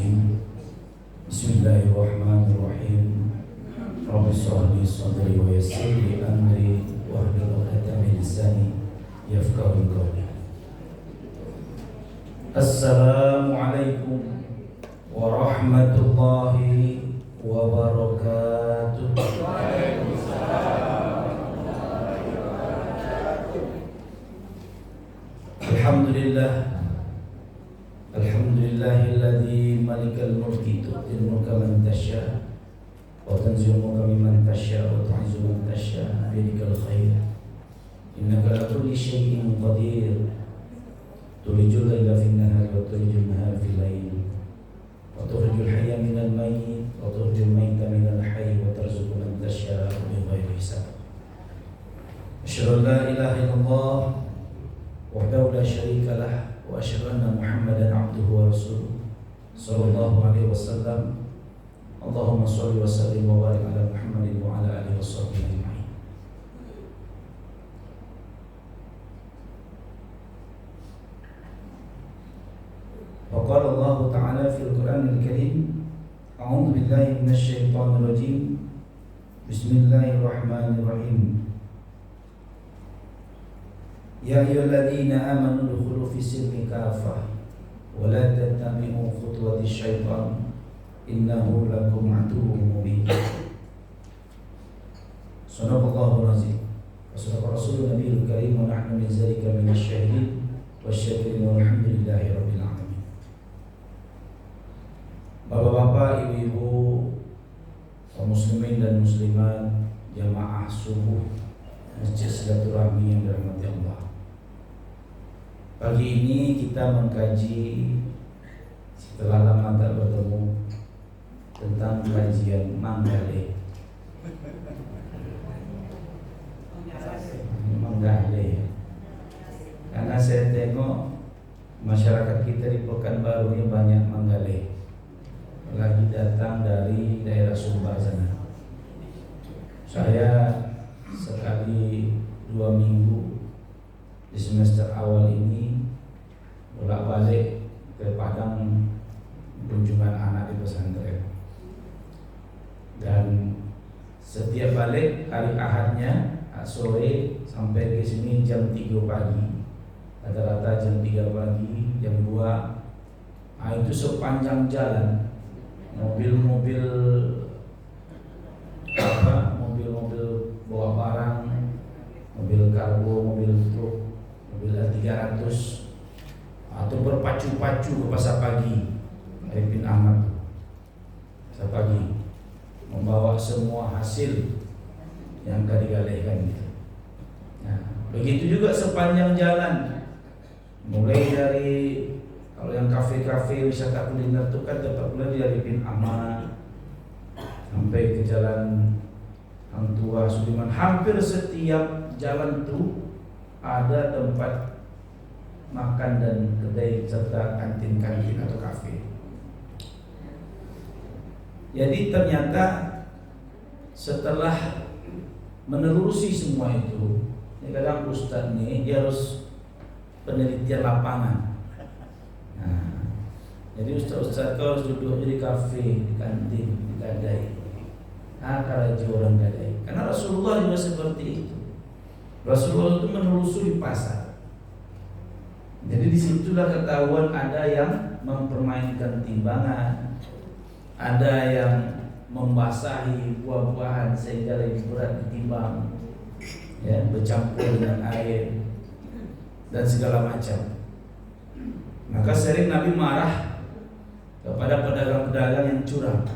الرجيم بسم الله الرحمن الرحيم رب اشرح لي صدري ويسر لي أمري واحلل عقدة من لساني يفقهوا قولي. Assalamualaikum warahmatullahi wabarakatuh. Alhamdulillahilladzi malikal mulki tu'til mulka man tasya wa tanzi'ul mulka mimman tasya wa tu'izzu man tasya biyadikal khair innaka ala kulli syai'in qadir tulijul laila fin nahari wa tulijul nahara fil lail wa tukhrijul hayya minal mayyit wa tukhrijul mayyita minal hayy wa tarzuqu man tasya bighairi hisab. Asyhadu an la ilaha illallah wahdahu la syarika lah wa asyhadu anna Muhammadan abduhu wa rasuluh sallallahu alaihi wasallam. Allahumma shalli wa sallim wa barik ala Muhammadin wa ala alihi washabbihi ajma'in. Wa qala Allah ta'ala fil Qur'anil Karim, a'udzu billahi minasy syaithanir rajim. Bismillahirrahmanirrahim. Ya ayyuhalladzina amanu udkhulu fis silmi kafah wa la tattabi'u khutuwatis syaitan innahu lakum aduwwun mubin. Sadaqallahul azim. Wa sadaqa rasulun nabiyul karim wa nahnu min zalika minasy syahidin wasyakirin walhamdulillahi rabbil alamin. Bapak-bapak, ibu-ibu, kaum muslimin dan muslimat, jamaah subuh Masjid Silaturahmi yang dirahmati Allah. Pagi ini kita mengkaji setelah lama tak bertemu tentang kajian Manggale. Karena saya tengok masyarakat kita di Pekanbaru ini banyak Manggale, lagi datang dari daerah Sumbar sana. Saya sekali 2 minggu di semester awal ini bolak-balik ke Padang kunjungan anak di pesantren, dan setiap balik hari Ahadnya sore sampai ke sini jam 3 pagi, rata-rata jam 3 pagi, jam 2. Itu sepanjang jalan mobil-mobil mobil-mobil bawa barang, mobil kargo, mobil truk, mobil L300 atau berpacu-pacu ke pasar pagi Arifin Ahmad, pasar pagi, membawa semua hasil yang digalaikan gitu. Nah, begitu juga sepanjang jalan, mulai dari kalau yang kafe-kafe wisata kuliner itu kan tempat mulai dari Arifin Ahmad sampai ke jalan Hang Tua Sudirman. Hampir setiap jalan itu ada tempat makan dan kedai serta kantin-kantin atau kafe. Jadi ternyata setelah menelusuri semua itu, kadang Ustadz nih dia harus penelitian lapangan. Nah, jadi Ustadz kau harus duduk di kafe, di kantin, di kedai. Kalau orang gadai, karena Rasulullah juga seperti itu. Rasulullah itu menelusuri pasar. Jadi disitulah ketahuan ada yang mempermainkan timbangan, ada yang membasahi buah-buahan sehingga lebih berat ditimbang, ya, bercampur dengan air dan segala macam. Maka sering Nabi marah kepada pedagang-pedagang yang curang,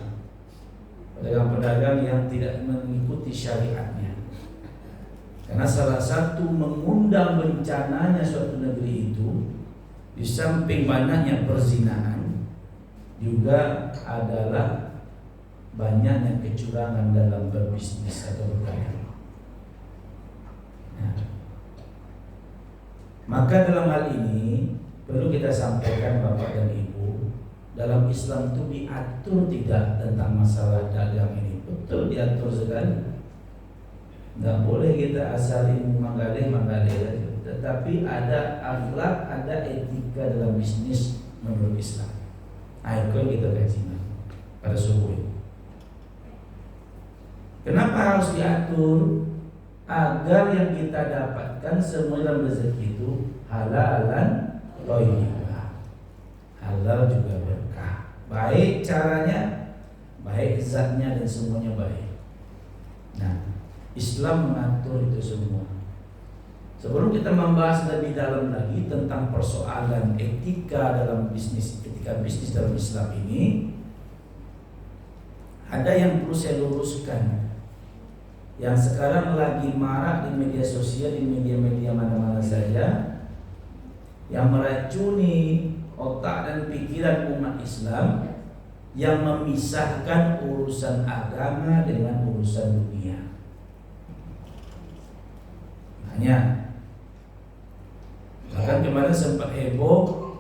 pedagang-pedagang yang tidak mengikuti syariatnya. Karena salah satu mengundang bencananya suatu negeri itu, di samping banyaknya perzinahan, juga adalah banyaknya kecurangan dalam berbisnis atau berdagang. Nah, maka dalam hal ini perlu kita sampaikan Bapak dan Ibu, dalam Islam itu diatur tidak tentang masalah dagang ini. Betul diatur sekali. Nggak boleh kita asalin manggale saja. Tetapi ada akhlak, ada etika dalam bisnis menurut Islam. Nah, Kau kita kaji pada subuh. Kenapa harus diatur? Agar yang kita dapatkan semua dalam rezeki itu halalan thayyibah. Halal juga berkah. Baik caranya, baik zatnya dan semuanya baik. Nah, Islam mengatur itu semua. Sebelum kita membahas lebih dalam lagi tentang persoalan etika dalam bisnis, etika bisnis dalam Islam ini, ada yang perlu saya luruskan. Yang sekarang lagi marak di media sosial, di media-media mana-mana saja, yang meracuni otak dan pikiran umat Islam, yang memisahkan urusan agama dengan urusan dunia. Hanya bahkan kemarin sempat heboh,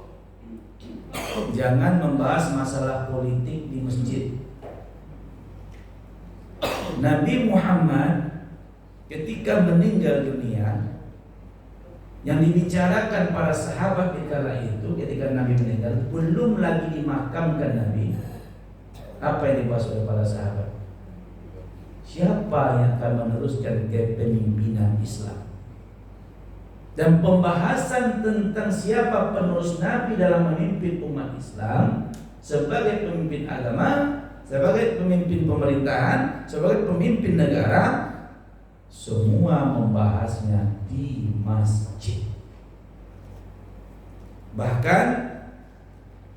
jangan membahas masalah politik di masjid. Nabi Muhammad ketika meninggal dunia, yang dibicarakan para sahabat di kala itu ketika Nabi meninggal, belum lagi dimakamkan Nabi. Apa yang dibahas oleh para sahabat? Siapa yang akan meneruskan kepemimpinan Islam? Dan pembahasan tentang siapa penerus Nabi dalam memimpin umat Islam sebagai pemimpin agama, sebagai pemimpin pemerintahan, sebagai pemimpin negara, semua membahasnya di masjid. Bahkan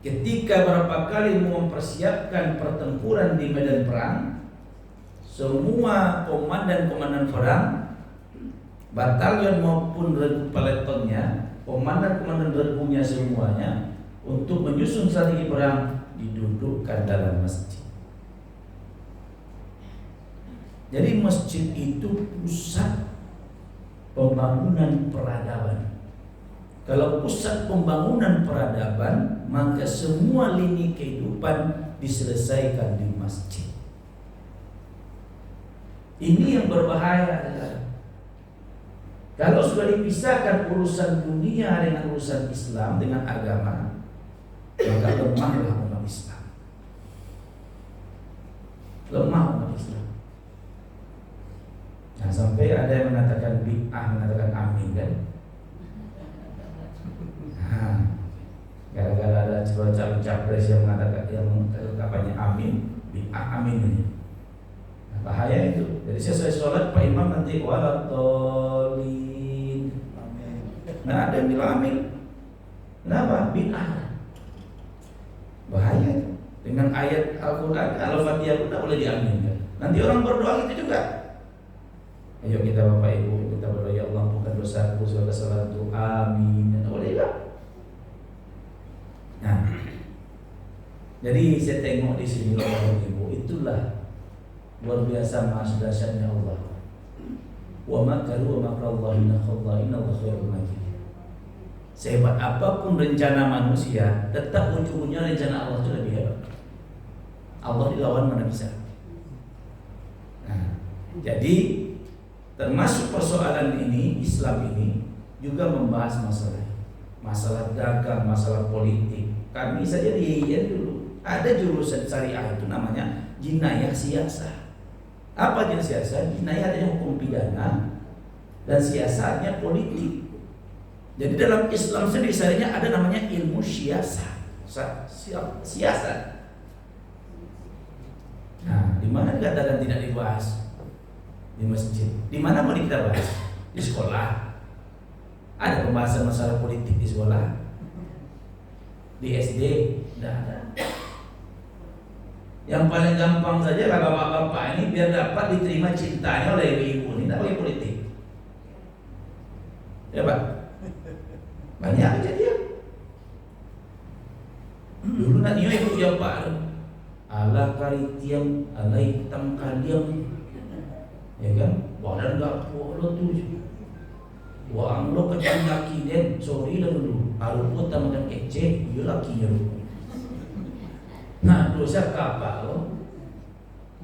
ketika berapa kali mempersiapkan pertempuran di medan perang, semua komandan-komandan perang, batalion maupun regu peletonnya, komandan-komandan regunya semuanya, untuk menyusun strategi perang didudukkan dalam masjid. Jadi masjid itu pusat pembangunan peradaban. Kalau pusat pembangunan peradaban, maka semua lini kehidupan diselesaikan di masjid. Ini yang berbahaya adalah kalau sudah dipisahkan urusan dunia dengan urusan Islam, dengan agama, maka lemahlah umat Islam. Lemah umat Islam. Nah, sampai ada yang mengatakan bid'ah, mengatakan amin kan? Nah, gara-gara ada calon capres yang mengatakan yang katanya amin, bid'ah amin ini. Nah, bahaya itu. Jadi sesuai sholat Pak Imam nanti walatolin. Nah, ada yang bilang amin. Kenapa? Bid'ah. Bahaya itu. Dengan ayat Al-Quran, Al-Fatihah pun tidak boleh diaminkan. Nanti orang berdoa gitu juga. Ayo kita Bapak Ibu, kita berdoa, ya Allah ampunkan dosaku, segala kesalahanku, amin. Boleh tak? Nah, jadi saya tengok di sini Bapak Ibu, itulah luar biasa maha dahsyatnya Allah. Wa makaru wa makrallahi nakhallahi innallaha khairul makirin. Sehebat apapun rencana manusia, tetap ujung-ujungnya rencana Allah itu lebih hebat. Allah dilawan mana bisa. Nah, jadi termasuk persoalan ini, Islam ini juga membahas masalah dagang, masalah politik. Kami saja di dulu ada jurusan syariah itu namanya jinayah siasah. Apa jenis siasah? Jinayah adalah hukum pidana dan siasatnya politik. Jadi dalam Islam sendiri sebenarnya ada namanya ilmu siasat. Siasat. Nah, di mana dikatakan tidak dibahas? Di masjid. Di mana mau kita bahas? Di sekolah. Ada pembahasan masalah politik di sekolah. Di SD tidak ada. Yang paling gampang saja lah bapak-bapak ini biar dapat diterima cintanya oleh ibu ini tidak boleh politik. Ya Pak. Banyak kejadian. Dulu nak nyoy ibu ya Pak. Ala karitiam, ala hitam kaliam. Ya kan, wadah enggak lo tuh, wah lo kecil laki den, sorry lah dulu, arup kita makan kece, iya lakinya lo. Nah dosa apa lo?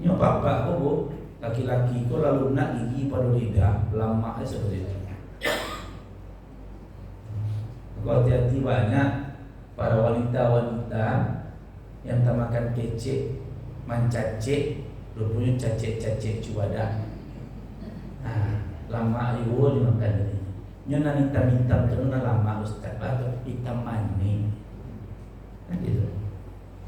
Nyoba apa kok bu? Laki-laki kok lalu nak gigi pada lidah, lama seperti itu. Kau hati-hati banyak para wanita-wanita yang tamakan kece, mancace, rupanya cacek cuada. Lama ayo dimakan ini. Nyonya hitam terus lama Ustaz atau hitam maning. Gitu.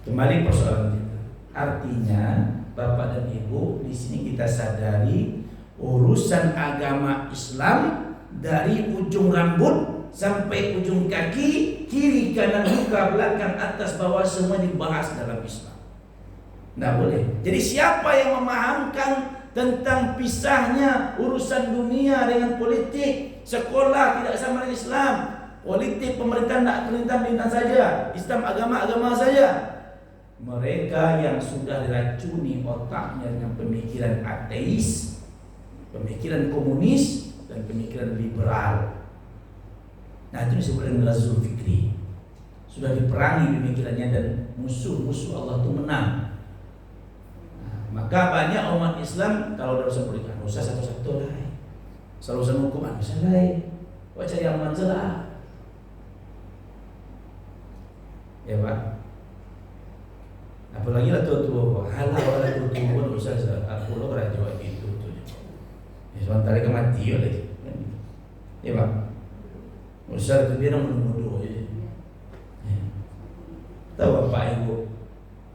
Kembali persoalan kita. Artinya Bapak dan Ibu, di sini kita sadari urusan agama Islam dari ujung rambut sampai ujung kaki, kiri kanan muka belakang atas bawah semua dibahas dalam Islam. Tidak boleh. Jadi siapa yang memahamkan tentang pisahnya urusan dunia dengan politik, sekolah tidak sama dengan Islam, politik pemerintah tidak perintah saja, Islam agama saja. Mereka yang sudah diracuni otaknya dengan pemikiran ateis, pemikiran komunis, dan pemikiran liberal. Nah itu disebut dengan ghazul fikri. Sudah diperangi pemikirannya dan musuh-musuh Allah itu menang. Maka banyak umat Islam kalau ada urusan politik, usah satu-satu lah. Kalau urusan hukum, usah lah. Kau cari aman salah. Ya Pak. Apalagi lah tua-tua, halah orang tua-tua usah aku lo kerja itu tuh. Ya sementara kematian lagi. Ya Pak. Usah itu dia menunggu aja. Tahu Bapak Ibu?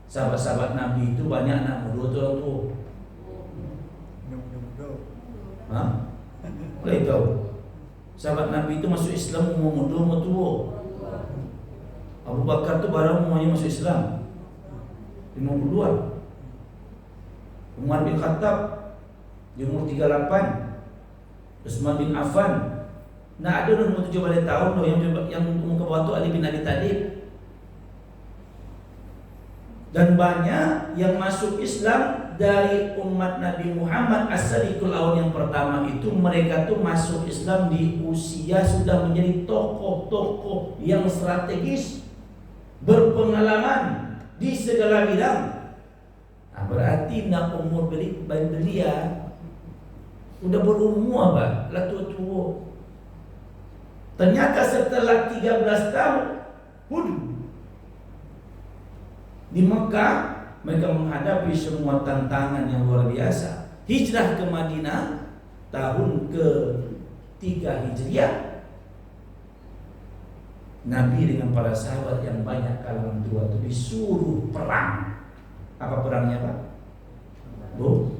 Sahabat-sahabat Nabi itu banyak anak muda tuh orang tua. Hah? Boleh tahu? Sahabat Nabi itu masuk Islam umur muda umur tua. Abu Bakar tuh baru umurnya masuk Islam 50-an. Umar bin Khattab di umur 38. Utsman bin Affan. Nah ada umur 17 tahun loh yang umur ke bawah itu Ali bin Abi Thalib. Dan banyak yang masuk Islam dari umat Nabi Muhammad As-Sadiqul Awwal yang pertama itu, mereka tuh masuk Islam di usia sudah menjadi tokoh-tokoh yang strategis, berpengalaman di segala bidang. Nah, berarti nak umur belia udah berumur apa? Lah tua-tua. Ternyata setelah 13 tahun di Mekah mereka menghadapi semua tantangan yang luar biasa. Hijrah ke Madinah tahun ke-3 Hijriah. Nabi dengan para sahabat yang banyak kalangan tua itu disuruh perang. Apa perangnya Pak? Bu?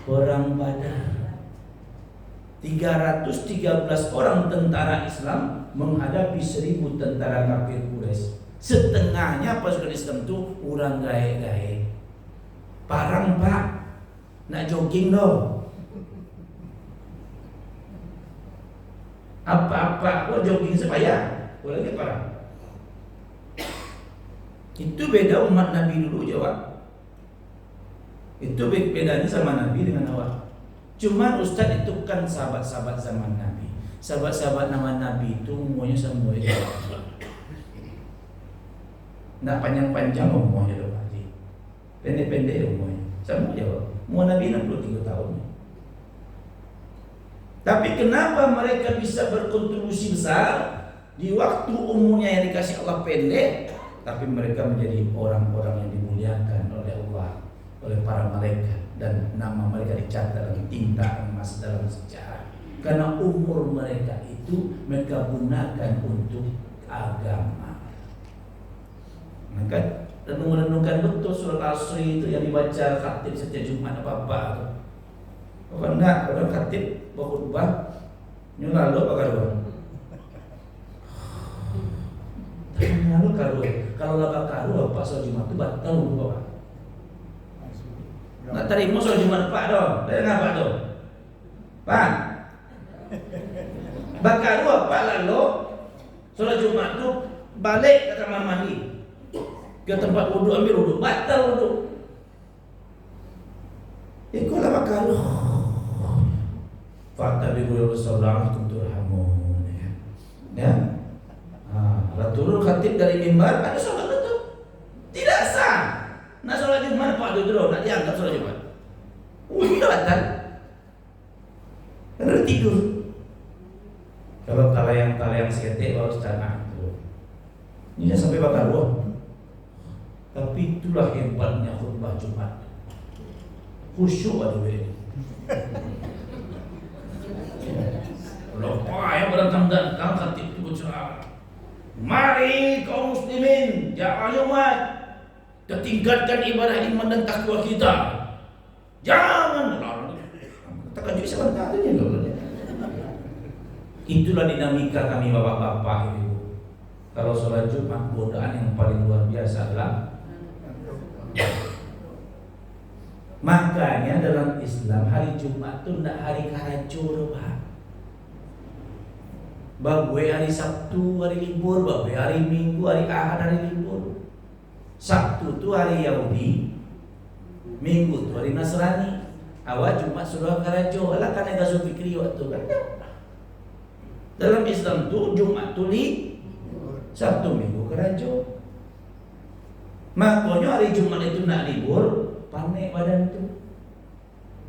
Perang Badar. 313 orang tentara Islam menghadapi 1000 tentara kafir Quraisy. Setengahnya pasukan Islam itu orang gae-gae. Parang Pak, nak jogging dong. Apa-apa, kok jogging supaya boleh ke parang. Itu beda umat Nabi dulu jawab. Itu bedanya sama Nabi dengan awak. Cuman Ustadz itu kan sahabat-sahabat zaman Nabi. Sahabat-sahabat nama Nabi itu umurnya semua itu. Nggak panjang-panjang umurnya loh Pak. Pendek-pendek umurnya. Sama jawab. Umur Nabi 63 tahun. Tapi kenapa mereka bisa berkontribusi besar di waktu umurnya yang dikasih Allah pendek, tapi mereka menjadi orang-orang yang dimuliakan oleh Allah, oleh para malaikat, dan nama mereka dicatat dengan tinta emas dalam sejarah. Karena umur mereka itu mereka gunakan untuk agama. Maka renung-renungkan betul surah Asri itu yang dibaca khatib setiap Jumat apa-apa. Kalau enggak, orang khatib berkhutbah nyulah lo apa karo? Lalu kalau laba karo apa soal Jumat itu batal lupa Pak. Nggak terima soal Jumat Pak dong. Dari ngapa dong? Pak. Bakaru apa lalu soal Jumat itu balik ke kamar mandi. Ke tempat wudhu, ambil wudhu, batal wudhu. Ikut lah bakaru. Fakta bigul Rasulullah turhamun. Ya. Kalau turun khatib dari mimbar, ada sholat itu tidak sah. Nak sholat Jumat Pak dulu, nak dianggap sholat Jumat. Udah batal. Karena tidur. Kalau talayang seketik baru secara itu. Ini sampai bakal dua. Tapi Itulah hebatnya khutbah Jumat. Khusyuk ada ini. Lupa ya berdatang khatib itu berceramah. Mari kaum muslimin, ya umat, kita tingkatkan ibadah iman dan takwa kita. Jangan katakan juga sebentar aja loh. Itulah dinamika kami bapak-bapak ibu. Kalau sholat Jumat, godaan yang paling luar biasa adalah makanya dalam Islam hari Jumat itu tidak hari karacur, Pak. Babwe hari Sabtu hari libur, babwe hari Minggu, hari Ahad hari libur. Sabtu itu hari Yahudi, Minggu itu hari Nasrani. Awal Jumat sudah karajo, alah kan gaso fikri waktu kan. Dalam Islam itu Jumat itu Sabtu Minggu karajo. Makanya hari Jumat itu nak libur, panik badan itu.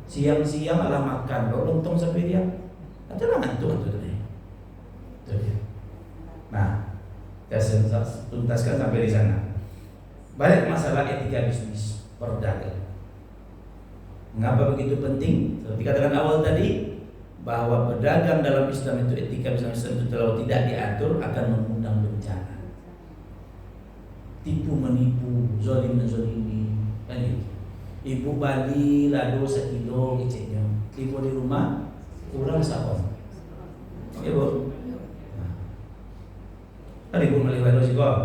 Siang-siang alah makan, lontong sampai dia. Ada lah ngantuk tu tadi. Nah, saya tuntaskan sampai di sana. Balik masalah etika bisnis perdagangan. Mengapa begitu penting? Seperti katakan awal tadi, bahwa pedagang dalam Islam itu etika bisnis Islam itu kalau tidak diatur akan mengundang bencana. Tipu menipu, zolim menzolimi, kan gitu. Ibu bali lado 1 kilo kecilnya, ibu di rumah kurang sahon. Ibu. Ada ibu beli lado sih kok.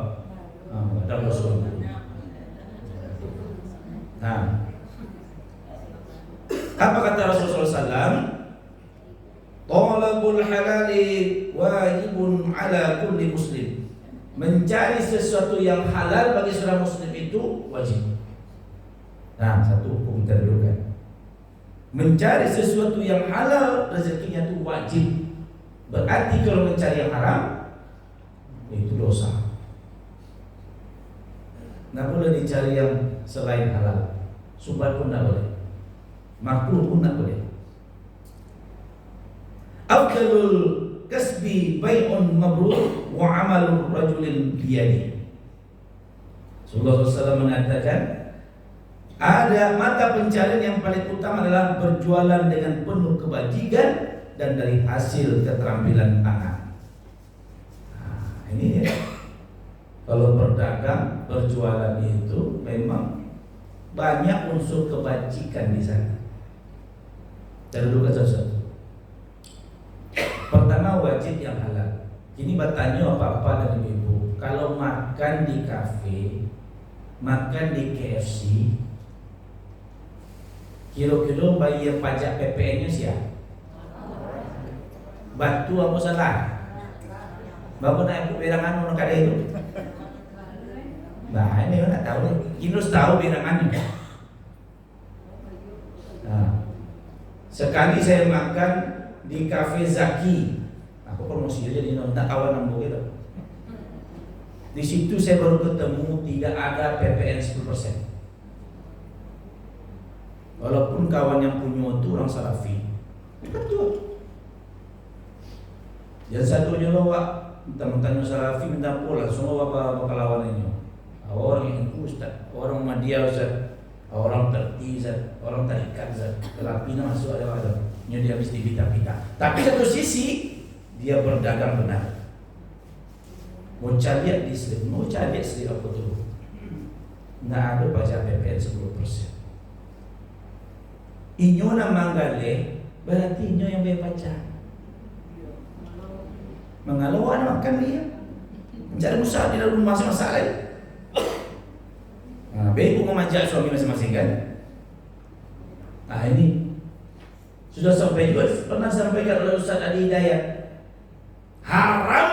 Ada musuh. Nah, apa kata Rasulullah SAW? Talabul halali wajibun ala kulli muslim. Mencari sesuatu yang halal bagi seorang muslim itu wajib. Nah, satu hukum terduga. Mencari sesuatu yang halal rezekinya itu wajib. Berarti kalau mencari yang haram itu dosa. Nggak boleh dicari yang selain halal. Sumbat pun nggak boleh. Makruh pun nggak boleh. Afdalul kasbi bai'un mabrur wa amalur rajulin biyadi. Rasulullah SAW mengatakan ada mata pencarian yang paling utama adalah berjualan dengan penuh kebajikan dan dari hasil keterampilan tangan. Nah, ini ya. Kalau berdagang, berjualan itu memang banyak unsur kebajikan di sana. Terduga sesuatu. Pertama wajib yang halal. Ini bertanya apa-apa dan ibu. Kalau makan di kafe, makan di KFC, kilo-kilo bayar pajak PPN-nya siapa? Batu apa salah? Bapak naik berangan orang kada itu. Nah ini kan tak tahu. Kita harus tahu berangannya. Nah, sekali saya makan di kafe Zaki, aku promosi aja di nonton kawan nambah gitu. Di situ saya baru ketemu tidak ada PPN 10%. Walaupun kawan yang punya itu orang Salafi, betul. Yang satunya bawa mentang-mentang Salafi minta pula semua bapak lawannya. Orang yang Ustaz, orang Madiyah Ustaz, orang terti Ustaz, orang tarikat Ustaz, kelapina masuk ada. Dia habis dipita-pita. Tapi satu sisi dia berdagang benar. Mau cari di slip, mau cari slip apa tu? Nggak ada pajak PPN 10%. Inyo nama manggale, berarti inyo yang bayar pajak. Mengalau anak makan dia, mencari usaha di dalam rumah masing-masing. Nah, baik mengajak suami masing-masing kan? Nah ini sudah sampai juga pernah sampaikan oleh Ustaz Adi Hidayat. Haram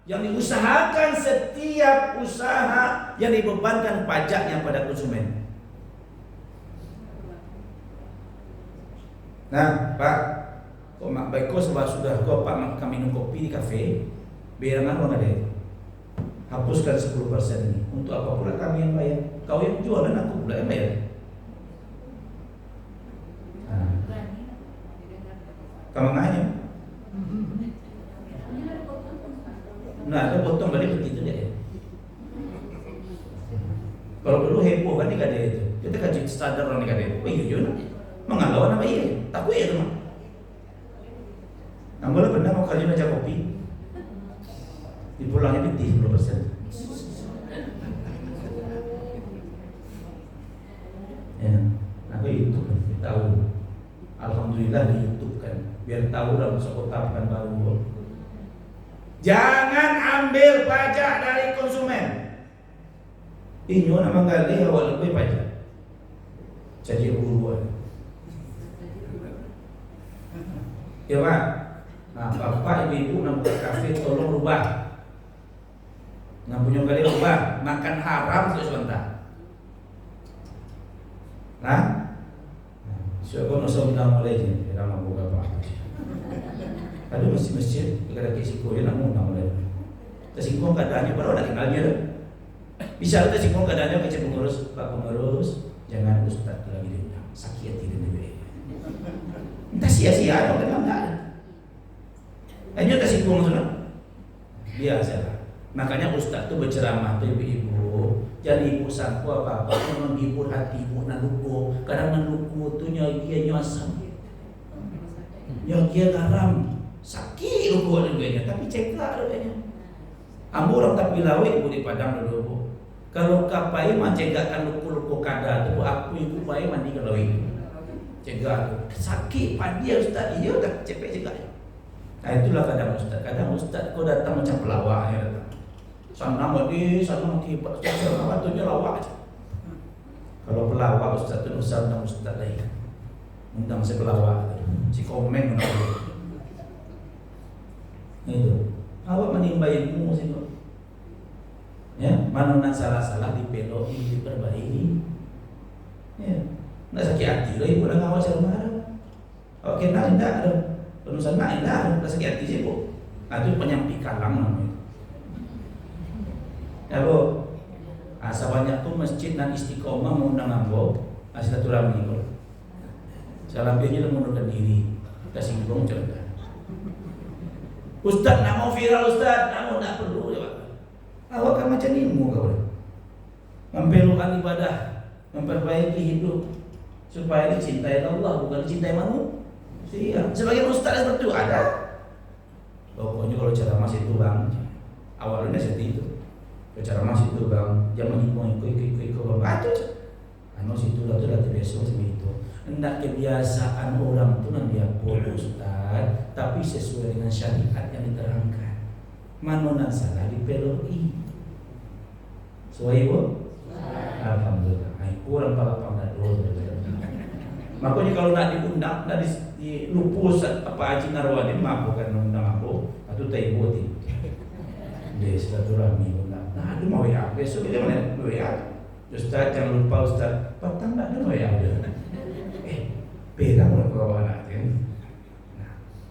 yang diusahakan setiap usaha yang dibebankan pajaknya pada konsumen. Nah, Pak, kok mak baiko sebab sudah kau Pak kami minum kopi di kafe, biarangan orang ada. Hapuskan 10% ini. Untuk apa pula kami yang bayar? Kau yang jual dan aku pula yang bayar. Kamu nanya? Nah, ada potong balik begitu deh. Kalau dulu dulu heboh kan di KD itu. Kita kan sadar orang di KD itu. Oh iya juga. Mengalau apa iya? Takut ya teman. Nggak boleh benar mau kerja aja kopi. Dipulangnya putih 10%. Ya, aku YouTube kan, tahu. Alhamdulillah di YouTube kan, biar tahu dalam sekota Pekanbaru. Jangan ambil pajak dari konsumen. Ini nama kali awal lebih pajak. Jadi buruan. Ya Pak. Nah, Bapak Ibu nak buka kafe tolong rubah. Nak punya kali rubah, makan haram untuk sebentar. Nah, siapa nak undang mulai je, kita nak buka apa? Ada masjid-masjid, kita ada kisiko yang nak undang mulai. Tersinggung keadaannya, baru nak tinggalnya dah. Bisa tersinggung keadaannya kecil pengurus, Pak pengurus, jangan ustaz lagi diundang, sakit hati dia. Entah sia-sia, orang kan tak. Hanya tersinggung sudah, biasa. Makanya ustaz tu berceramah tu ibu-ibu. Jadi ibu sangku apa-apa menghibur hati ibu naluku. Kadang naluku tu nyagia asam, nyagia garam, sakit luku adanya. Tapi cekak adanya. Ambo orang tak bilawe ibu di Padang dulu bu. Kalau kapai mencegahkan luku-luku kada tu aku ibu pai mandi kalau itu. Cegah sakit padi ustaz dia tak cepet cegah. Nah itulah kadang ustaz kau datang macam pelawak ya datang. Sana mati hebat, sana waktunya lawak aja. Kalau pelawak ustaz itu undang ustaz lain, undang si pelawak, si komeng undang. Itu, awak menimba ilmu sih kok. Ya, mana nak salah-salah dipeloki, diperbaiki. Ya, nak sakit hati lah ibu dah ngawal saya marah. Awak kenal indah ada, penulisan nak indah, nak sakit hati sih bu. Nah itu penyampi kalam namanya. Ya bu, sebanyak tu masjid dan istiqomah mengundang ambo, silaturahmi bu. Selebihnya mengundurkan diri, kita singgung cerita. Ustaz nak mau viral Ustaz, nak tak perlu ya Pak. Awak kan macam ni mu kau. Mempelukan ibadah, memperbaiki hidup supaya dicintai Allah bukan dicintai manusia. Sebagai ustaz seperti itu ada. Pokoknya kalau ceramah itu bang, awalnya seperti itu. Cara masih itu bang, jangan ikut bang, baca. Anu situ lah tu dah terbiasa macam itu. Hendak kebiasaan orang tu nan dia bodoh Ustaz, tapi sesuai dengan syariat yang diterangkan. Mana nak salah dipeloi. Sesuai bu? Alhamdulillah. Kurang pala pandai dulu. Makanya kalau nak diundang, nak dilupus apa Haji Narwani mampu kan undang aku, atau tak ibu ti. Dia silaturahmi. Nah, itu mau ya, besok dia mana mau ya. Ustaz jangan lupa Ustaz, patang nak mau ya dia. Beda mulai kawan anak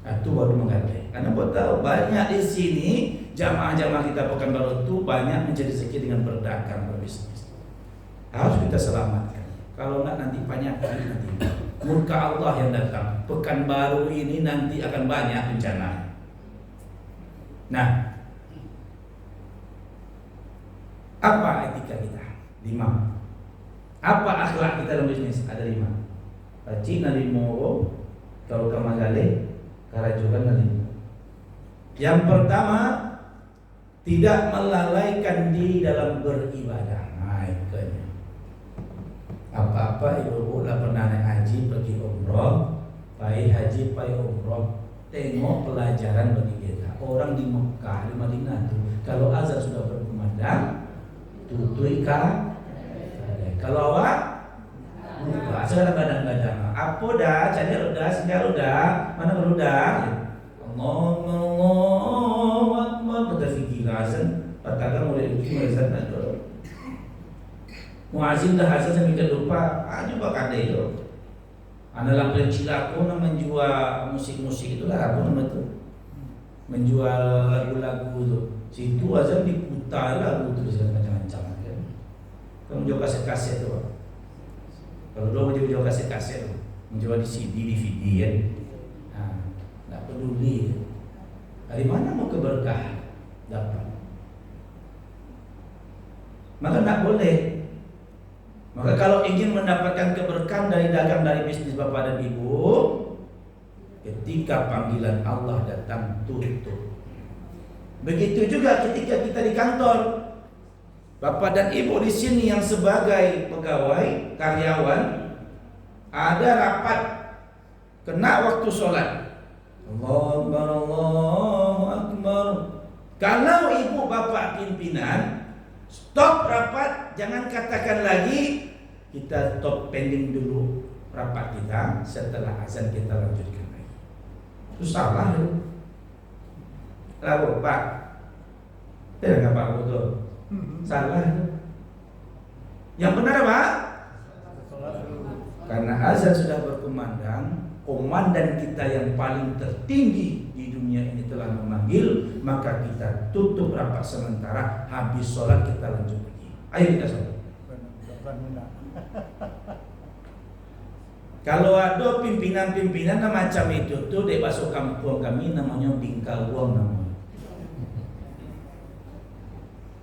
Nah, itu baru mengganti. Karena buat tahu banyak di sini jamaah-jamaah kita Pekanbaru itu banyak menjadi rezeki dengan berdagang berbisnis. Harus kita selamatkan. Kalau enggak nanti banyak nanti murka Allah yang datang. Pekanbaru ini nanti akan banyak bencana. Nah, apa etika kita? 5. Apa akhlak kita dalam bisnis? Ada 5. Paci nali moro, kalau kamagale, karajukan nali. Yang pertama, tidak melalaikan diri dalam beribadah. Nah, itu. Apa-apa ibu lah pernah naik haji pergi umroh, pai haji pai umroh. Tengok pelajaran bagi kita. Orang di Mekah, di Madinah tuh, kalau azan sudah berkumandang, tutuika. Kalau awak buka, sekarang kadang-kadang apa dah, cari udah, singgah udah, mana berudah? Allah Akbar, berfikir azan, katakan mulai itu azan ada. Muazin dah azan sampai lupa, coba kadai itu. Adalah pencilaku nak menjual musik-musik itulah apa nama itu? Menjual lagu-lagu itu. Situ azan diputar lagu tu macam-macam kan. Kalau menjual kaset-kaset tu. Kalau dulu menjual kaset-kaset tu, menjual di CD, DVD kan. Tak peduli. Dari mana mau keberkahan dapat? Maka tak boleh Maka kalau ingin mendapatkan keberkahan dari dagang, dari bisnis bapak dan ibu, ketika panggilan Allah datang, tutup. Begitu juga ketika kita di kantor, bapak dan ibu di sini yang sebagai pegawai, karyawan, ada rapat, kena waktu sholat, Allahu Akbar, Allahu Akbar. Kalau ibu bapak pimpinan, stop rapat, jangan katakan lagi, kita stop pending dulu rapat kita, setelah azan kita lanjutkan lagi. Itu salah ya. Lalu Pak, tidak nggak Pak betul? Salah. Yang benar Pak? Karena azan sudah berkumandang, komandan kita yang paling tertinggi di dunia ini telah memanggil, maka kita tutup rapat sementara, habis sholat kita lanjut lagi. Ayo kita sholat. Kalau ada pimpinan-pimpinan macam itu tuh di masuk kampung kami namanya bingkai uang namanya.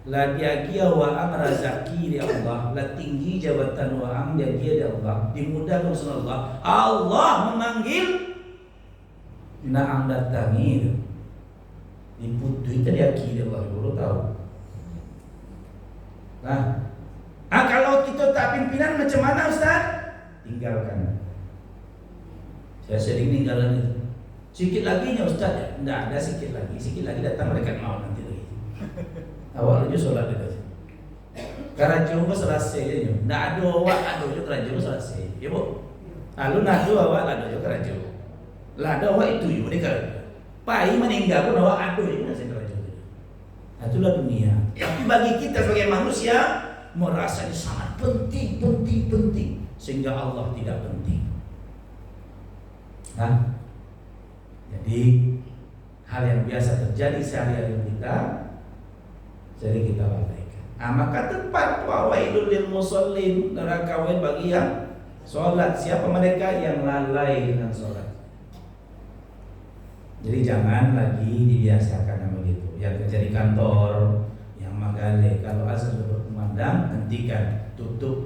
La diagia wa am razaki di Allah, la tinggi jabatan wa am dia di Allah, dimudahkan oleh Allah. Allah memanggil, na'am datangi. Diputuhi tadi aki Allah baru tahu. Nah, kalau kita tak pimpinan macam mana Ustaz? Tinggalkan. Saya sering tinggalkan itu. Sikit lagi nya Ustaz ya? Tidak ada sikit lagi datang mereka mau nanti lagi. Awak aja sholat itu. Kerajo ko selesai aja. Tidak ada awak ada jo kerajo selesai. Ya bu. Lalu nado awak ada jo kerajo. Lado awak itu yo dekat. Pai meninggal pun awak ada yo nasi kerajo. Itulah dunia. Tapi bagi kita sebagai manusia merasa ini sangat penting sehingga Allah tidak penting. Nah, jadi hal yang biasa terjadi sehari-hari kita, jadi kita lalaikan. Maka tempat wawailul lil musallin, neraka bagi yang sholat. Siapa mereka yang lalai dengan sholat? Jadi jangan lagi dibiasakan yang begitu. Yang kerja di kantor, yang magale, kalau azan sudah berkumandang, hentikan, tutup.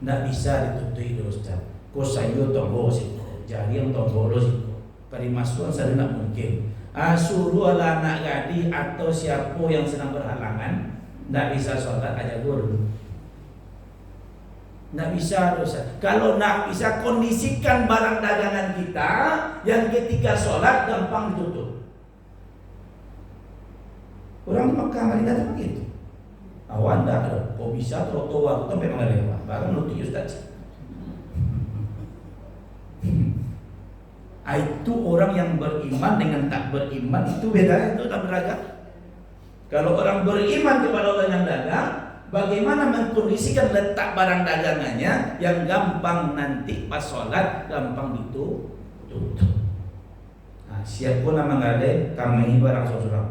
Nggak bisa ditutup itu Ustaz. Kau sayo tombol situ, jadi yang tombol situ. Karimasuan saya tidak mungkin. Suruh anak gadis atau siapa yang sedang berhalangan, nggak bisa sholat aja dulu. Nggak bisa Ustaz. Kalau nggak bisa, kondisikan barang dagangan kita yang ketika sholat gampang ditutup. Orang di Mekah Madinah itu begitu. Awan dah ada, kok bisa trotoar itu memang ada lewat. Barang nutup Ustaz. Itu orang yang beriman dengan tak beriman itu beda, itu tak beragam. Kalau orang beriman kepada Allah yang dagang, bagaimana mengkondisikan letak barang dagangannya yang gampang nanti pas sholat gampang ditutup. Nah, siapa nama ngade kami barang seorang.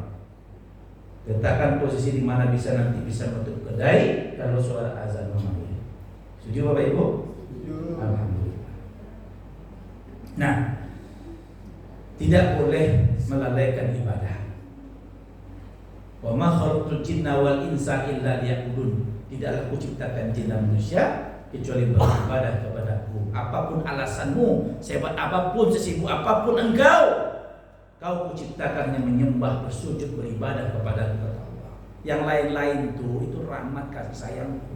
Letakkan posisi di mana bisa nanti bisa menutup kedai kalau suara azan memanggil. Setuju Bapak Ibu? Setuju. Alhamdulillah. Nah, tidak boleh melalaikan ibadah. Wa ma khalaqtul jinna wal insa illa liya'budun. Tidaklah kuciptakan jin dan manusia kecuali beribadah kepadaku. Apapun alasanmu, sehebat apapun, sesibuk apapun engkau, kau kuciptakannya menyembah, bersujud, beribadah kepada Allah. Yang lain-lain itu rahmat kasih sayangku.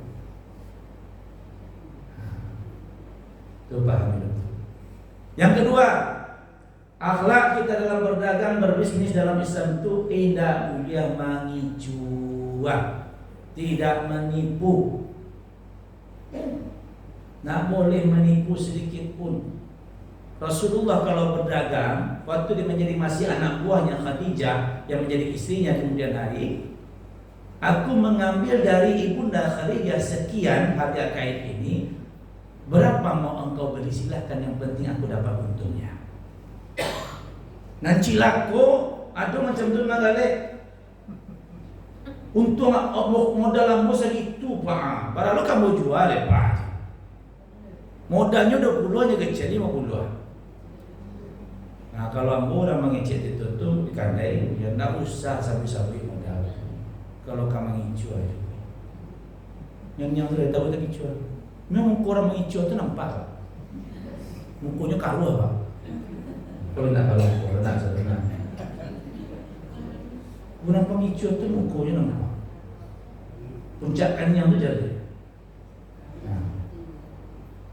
Itu paham itu. Yang kedua, akhlak kita dalam berdagang, berbisnis dalam Islam itu tidak boleh mengicuah, tidak menipu. Tidak boleh menipu sedikit pun. Rasulullah kalau berdagang, waktu dia menjadi masih anak buahnya Khadijah yang menjadi istrinya di kemudian hari, aku mengambil dari ibunda Khadijah sekian harga kain ini, berapa mau engkau beli silahkan, yang penting aku dapat untungnya. Nanti laku, ada macam tu magale. Untung modal ambo segitu pak, padahal kamu jual ya pak. Modalnya 20 aja kecil 50. Nah kalau ambo udah mengecek itu tuh dikandai, ya nggak usah sabi-sabi modal. Kalau kamu ngicu aja. Yang sudah tahu kita kicau. Memang orang mengicau itu nampak. Mukunya karu apa? Kalau nak sebenarnya. Orang pengicau itu mukunya nampak. Puncak kenyang itu jadi.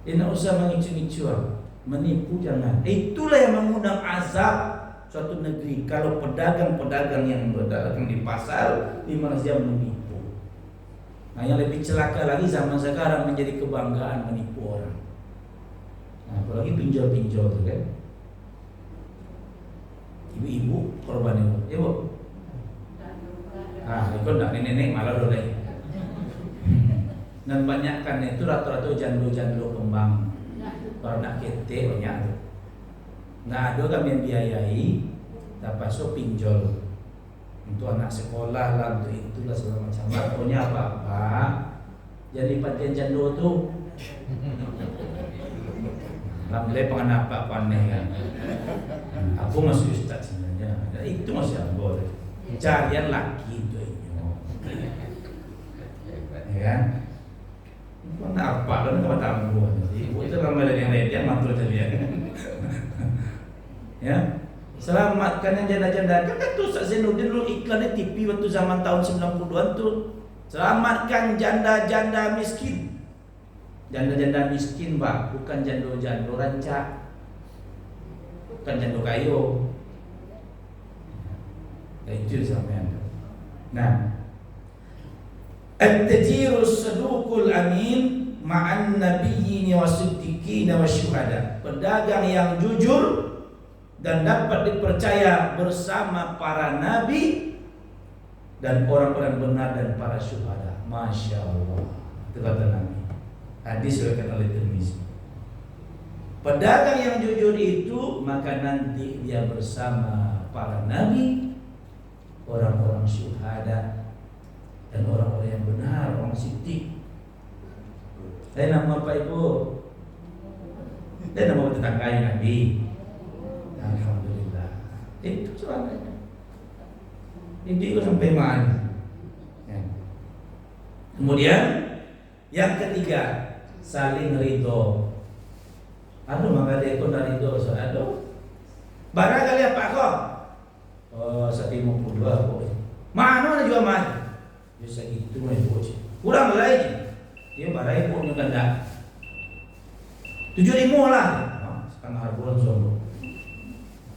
Tidak usah mengicau-ngicau, menipu jangan. Itulah yang mengundang azab suatu negeri. Kalau pedagang-pedagang yang berdagang di pasar di Malaysia menipu. Nah, yang lebih celaka lagi zaman sekarang menjadi kebanggaan menipu orang. Nah, apalagi pinjol-pinjol tu kan. Ibu-ibu korban itu, ya bu. Ikut tak nenek malah boleh. Dan banyakkan itu rata-rata jando-jando kembang. Orang nak ketek banyak tu. Nah, ada kami yang biayai, dapat so pinjol. Untuk anak sekolah lah, untuk itulah segala macam. Pokoknya apa-apa jadi pantian jando tu. Alhamdulillah pengenapa aneh kan. Aku masih ustaz sebenarnya. Itu masih boleh. Carian laki itu. Ya kan? Kenapa? Kan kau tahu ibu itu ramai yang lain dia mantul dia. Ya. Selamatkan yang janda-janda. Kan tu Ustaz Zainuddin dulu iklannya TV waktu zaman tahun 90-an tu. Selamatkan janda-janda miskin. Janda-janda miskin, Pak, bukan jando-jando rancak. Bukan jando kayu. Itu sampean. Nah, at-tajirus saduqul amin ma'an nabiyyin wasiddiqin wasyuhada. Pedagang yang jujur dan dapat dipercaya bersama para nabi dan orang-orang benar dan para syuhada. Masya Allah. Itu kata Nabi. Hadis diriwayatkan oleh Tirmizi. Pedagang yang jujur itu maka nanti dia bersama para nabi, orang-orang syuhada dan orang-orang yang benar, orang siddiq. Saya nama apa ibu? Saya nama tetangganya Nabi. Alhamdulillah. Itu soalnya. Ini itu sampai mana? Ya. Kemudian yang ketiga, saling ridho. Aduh, maka dia pun dari ridho. Aduh, barang kali apa kok? Oh, 150 kok. Mana ada jual mana? Bisa gitu mah ibu. Kurang lagi. Dia barang pun yang ganda. 7.000 lah. Setengah harga sono.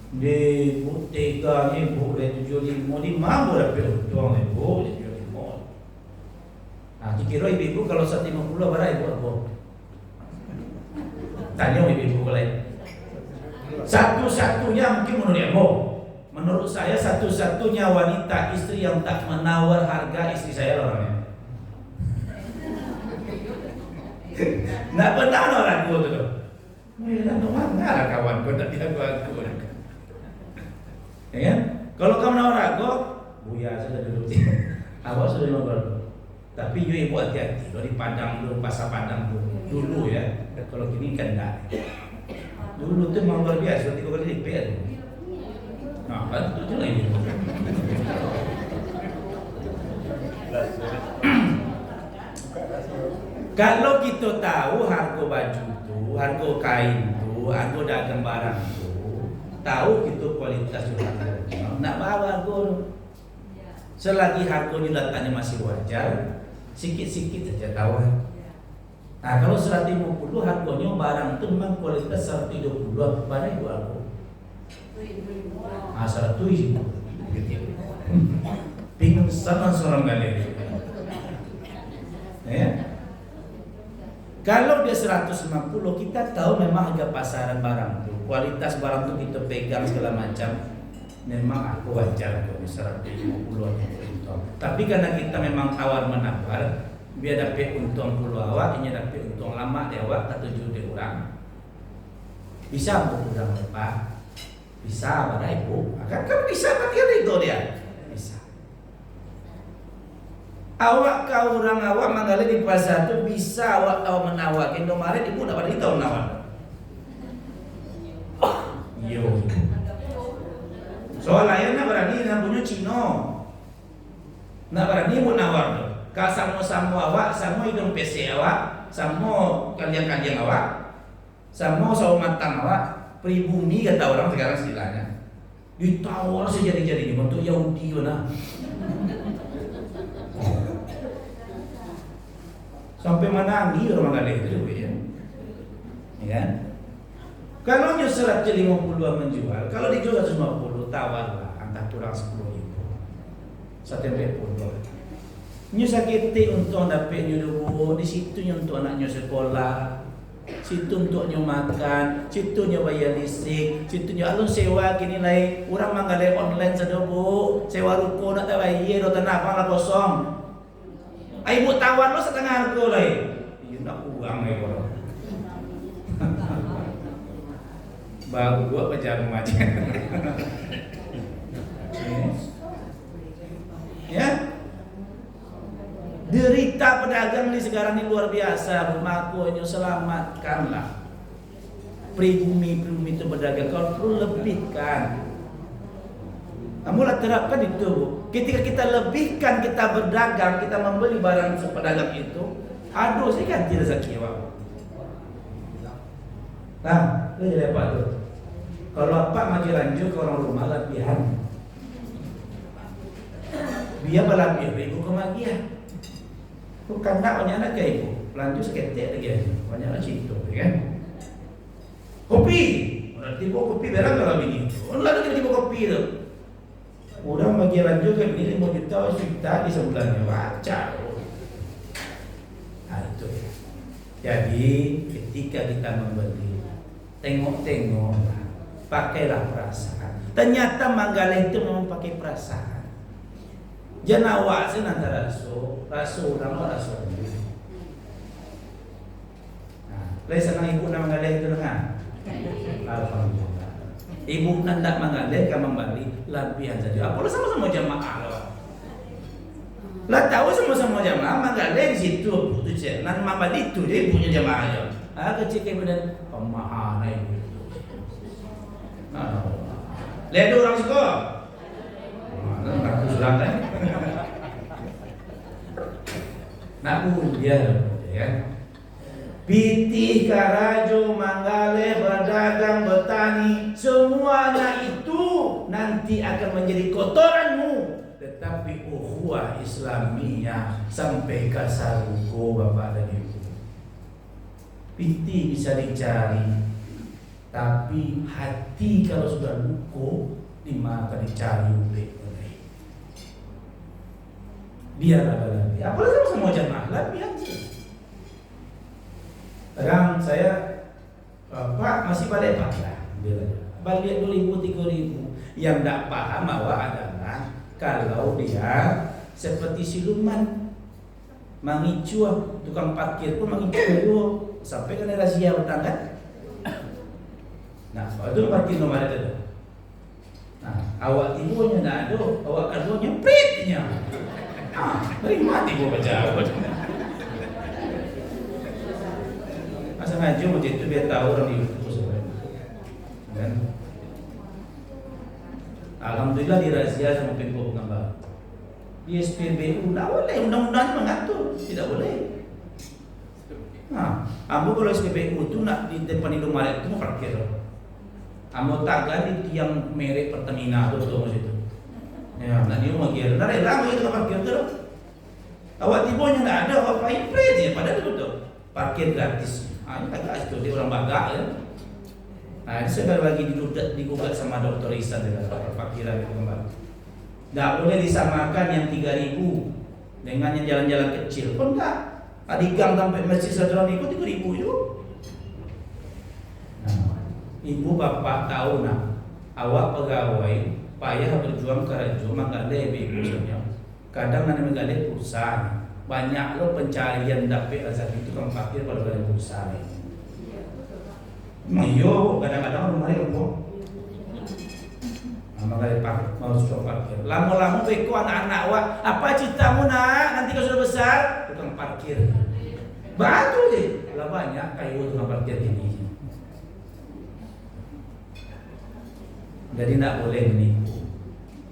Di Butega ni boleh 7.5 di mana boleh doang ni boleh 7.5. Nah, dikira ibu kalau 150 berapa ibu apa? Tanya ibu kalau satu-satunya mungkin menurut ibu. Menurut saya satu-satunya wanita istri yang tak menawar harga istri saya orangnya. Nak pernah orang tua tu. Nak mana lah kawan kau tak dia aku. Ya kan? Kalau kamu nawar aku, buya sudah duduk sini. Awak sudah ngobrol. Tapi you ibu hati-hati. Kalau di Padang dulu, pasar Padang dulu ya. Kalau gini kan enggak. Dulu tu memang luar biasa. 3 kali lipat. Nah, kan itu je lagi. Kalau kita tahu harga baju tu, harga kain tu, harga dagang barang tu, tahu kita kualitas harganya, nak bawa harga tu. Selagi harganya datanya masih wajar, sikit-sikit saja tahu. Nah, kalau 150 harganya barang tu memang kualitas 120, barang itu harga. 100 bingung sama seorang kali. Ya. Kalau dia 150, kita tahu memang harga pasaran barang itu, kualitas barang itu kita pegang segala macam, memang aku wajar kalau 150 untung. Tapi karena kita memang tawar menawar, biar dapat untung puluh awak, ini dapat untung lama di awak, tak tujuh di orang. Bisa untuk udang lepas, bisa pada ibu, kan bisa pakai itu dia. Awak kau orang awak manggali di pasar tu bisa awak tahu menawar. Indomaret ibu tak pada tahu menawar. Yo. Soal layannya berani nak punya Cino. Nak berani ibu nawar tu. Kalau samo-samo awak, samo hidung PC awak, samo kalian-kalian awak, samo sawo matang awak, pribumi kata orang sekarang istilahnya. Ditawar sejadi-jadinya bentuk Yahudi mana. Sampai menangis orang Magalih itu juga ya. Ya kan? Kalau nyusurat je 50 menjual, kalau dijual 150 tawarlah angka kurang 10.000. 140. Nyu sakiti untuk dapat nyu dulu, di situ nyu untuk anaknya sekolah, situ untuk nyu makan, situ nyu bayar listrik, situ nyu alun sewa kini lai, orang Magalih online saja bu, sewa ruko nak bayar, atau tanah lah kosong. Ibu tawar lo setengah harga lai, iya nak uang ya orang. Baru gua pejarum aja. Ya, derita pedagang di sekarang ini luar biasa. Makanya selamatkanlah pribumi itu pedagang. Kalau perlu lebihkan. Kamu lah terapkan itu, Bu. Ketika kita lebihkan, kita berdagang, kita membeli barang pedagang itu, aduh, saya kan tidak sakit, Pak. Nah, itu jadi apa tuh? Kalau apa maju lanjut ke orang rumah latihan, dia berlapis ibu kemagian. Bukan tak banyak anak ke ibu, lanjut seketik lagi, banyak lagi itu, kan? Kopi, berarti kopi berang kalau begini. Orang lagi tiba kopi tu. Orang bagi lanjut ke ini 5 juta di sebulannya baca. Nah itu. Jadi ketika kita membeli, tengok-tengok, pakailah perasaan. Ternyata Magalih itu memang pakai perasaan. Jangan awak sih nanti rasul nama rasul. Nah, boleh senang ibu nama Magalih itu dengar. Alhamdulillah. Ibu nandak Magalih kamu Bali lapian saja. Apa sama-sama jamaah lah. Lah tahu sama-sama jamaah Magalih di situ butuh cek. Nan mama itu dia ibunya jamaah aja. Kecil kayak benar pemahaman ibu. Lihat orang sekolah. Nak pulang kan? Nak dia ya. Pitih, Karajo, Manggale, berdagang, bertani, semuanya itu nanti akan menjadi kotoranmu. Tetapi ukhuwah Islamiyah sampai ke sarugo Bapak dan Ibu. Pitih bisa dicari, tapi hati kalau sudah luko, dimana dicari oleh. Biarlah lagi. Apalagi sama jamaah lebih aja. Kadang saya, Pak masih balik Pak lah, balik 2.000, 3.000. Yang tidak paham bahwa adalah kalau dia seperti siluman, mengicu, tukang parkir pun mengicu dulu sampai kena razia utang kan. Nah, itu parkir nomor itu. Nah, awak timunya tidak ada, awak kaduanya pritnya. Dari mati gua baca. Masa ngaji macam itu biar tahu orang di YouTube kan? Alhamdulillah dirazia sama Pemko Pekanbaru. Di SPBU tidak boleh, undang-undang mengatur tidak boleh. Nah, ambo kalau SPBU itu nak di depan Indomaret itu mau parkir. Ambo tagar di tiang merek Pertamina tu itu. Ya, nak dia mau kira, nak rela mau itu parkir tu. Awak tibonya tidak ada, awak payah je padahal itu parkir gratis. Ini agak itu dia orang bagak ya. Nah, ini sekali lagi digugat sama Dr. Isan dengan parkiran itu kembali. Tidak boleh disamakan yang 3.000 dengan yang jalan-jalan kecil pun enggak. Tadi gang sampai masjid Saudara itu 3.000 itu. Nah, ibu bapak tahu nak, awak pegawai payah berjuang kerja Magalih ibu sebenarnya. Kadang nanti Magalih perusahaan. Banyak lo pencarian dapat rezeki itu kan parkir pada badan perusahaan. Iyo, kadang-kadang rumah dia kok. Nama kali parkir mau suruh parkir. Lama-lama beko anak-anak wah, apa citamu nak? Nanti kau sudah besar, tukang parkir. Batu deh. Lah banyak kayu tukang parkir gini. Jadi tidak boleh menipu.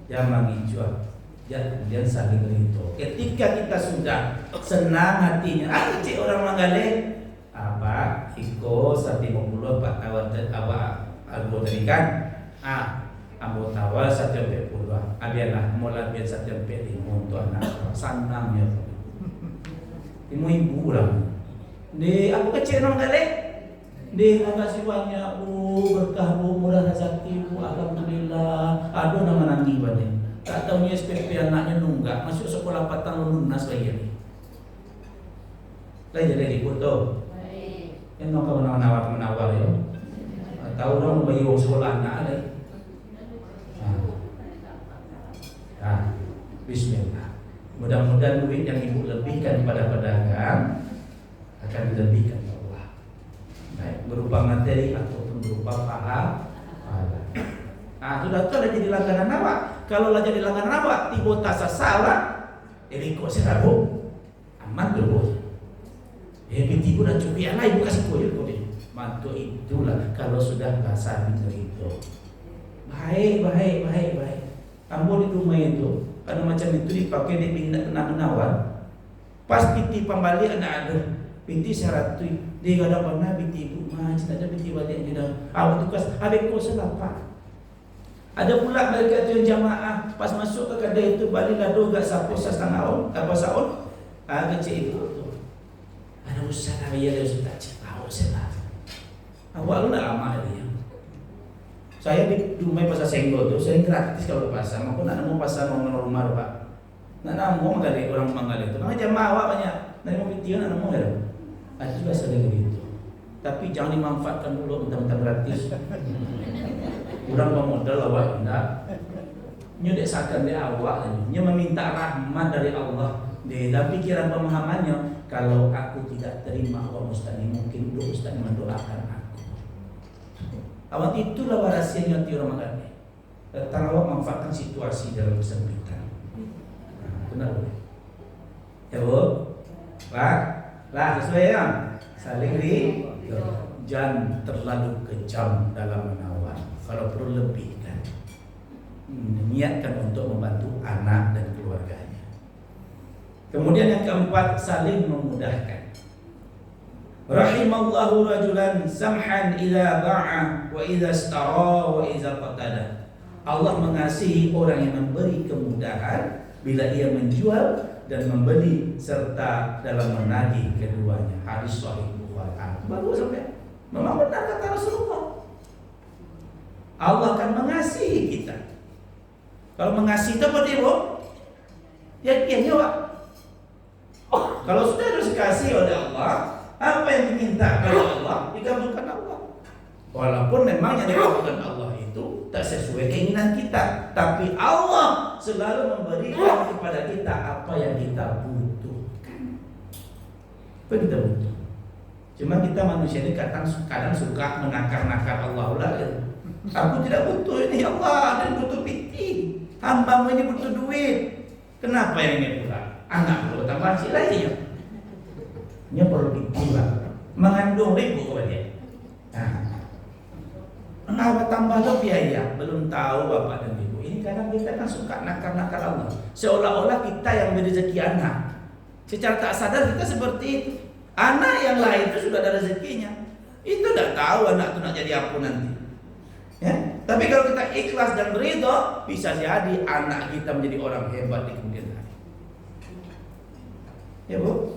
Jangan mengijual. Kemudian saling ridho. Ketika kita sudah senang hatinya, cik orang Manggale apa iko 150 Pak tawar apa algo tadi kan ambo tawar 140 abialah mulai biar 140 untuk anak senang ya ibu lah di aku kecil orang Manggale di makasih banyak berkah murah rezeki alhamdulillah aduh nama nanti banyak. Tak tahu ni SPP anaknya nunggak masuk sekolah patang lunas lagi ni. Lagi foto. Yang nak kau menawar ya. Tahu orang bayi orang sekolah anak lagi. Bismillah. Mudah-mudahan duit yang ibu lebihkan pada pedagang akan dilebihkan Allah. Baik berupa materi ataupun berupa pahala. Sudah tu dah jadi langganan awak. Kalau lah jadi langganan awak, tiba tak salah, kok saya tahu aman dulu. Binti pun dah cukup yang lain bukan siku je kau dia. Mantu itulah kalau sudah bahasa itu. Baik. Ambo di rumah itu, kalau macam itu dipakai di pindah kena menawar. Pas binti pembalik ada. Binti syarat tu, dia kadang pernah binti ibu macam ada binti balik dia dah. Awak tugas, habis kau salah pak. Ada pula mereka tu yang jamaah pas masuk ke kedai itu balik lalu gak sapu setengah apa saun kecil itu tu ada usaha dia sudah tahu saya awal nak lama dia saya di rumah pasar Senggol tu saya gratis kalau ke pasar maupun nak nemu pasar mau rumah pak nak nemu dari orang Manggale itu makanya jamaah awak banyak dari mau video nak nemu ya ada juga sering begitu tapi jangan dimanfaatkan dulu mentang-mentang gratis. Orang pemodal awak tidak nyudek sakan dia awak dia meminta rahmat dari Allah dia dalam pikiran pemahamannya kalau aku tidak terima Allah Ustaz ini mungkin dulu Ustaz mendoakan aku awak itulah rahasianya hati orang Manggale tentang awak manfaatkan situasi dalam kesempitan benar boleh ya bu lah sesuai ya saling jangan terlalu kejam dalam menawar kalau perlu lebihkan niatkan untuk membantu anak dan keluarganya. Kemudian yang keempat saling memudahkan. Rahimallahu rajulan samhan idza ba'a wa idza istara wa idza qatada. Allah mengasihi orang yang memberi kemudahan bila ia menjual dan membeli serta dalam menagih keduanya. Hadis sahih Bukhari. Baru sampai memang benar kata Rasulullah. Allah akan mengasihi kita. Kalau mengasihi itu apa dia, Bu? Ya Pak. Kalau sudah dikasihi oleh Allah, apa yang diminta oleh Allah dikabulkan Allah. Walaupun memang yang dikabulkan Allah itu tak sesuai keinginan kita, tapi Allah selalu memberikan kepada kita apa yang kita butuhkan. Apa yang kita butuh? Cuma kita manusia ini kadang suka menakar-nakar Allah lah. Aku tidak butuh ini Allah dan butuh piti. Hambamu ini butuh duit. Kenapa yang ini pula? Anak perlu tambah hasil lagi ya. Ini perlu piti lah. Mengandung ribu kepada dia. Apa tambah lo biaya? Belum tahu bapak dan ibu. Ini kadang kita kan suka nakar-nakar Allah. Seolah-olah kita yang beri rezeki anak. Secara tak sadar kita seperti itu. Anak yang lain itu sudah ada rezekinya. Itu tidak tahu anak itu nak jadi apa nanti. Ya? Tapi kalau kita ikhlas dan ridho, bisa jadi anak kita menjadi orang hebat di kemudian hari. Ya Bu?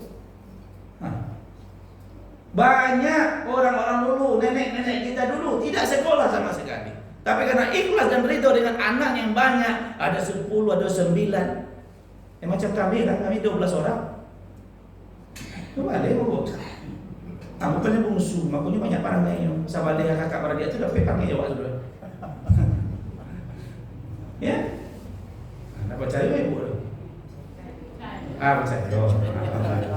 Banyak orang-orang dulu, nenek-nenek kita dulu tidak sekolah sama sekali. Tapi karena ikhlas dan ridho dengan anak yang banyak, ada 10, ada 9. Macam kami kan, kami 12 orang. Coba deh Bu. Aku kan yang bungsu, makanya banyak barang lain. Sama dengan kakak beradik itu dapat panggil jawab sudah. Ya? Anda percaya ibu? Percaya.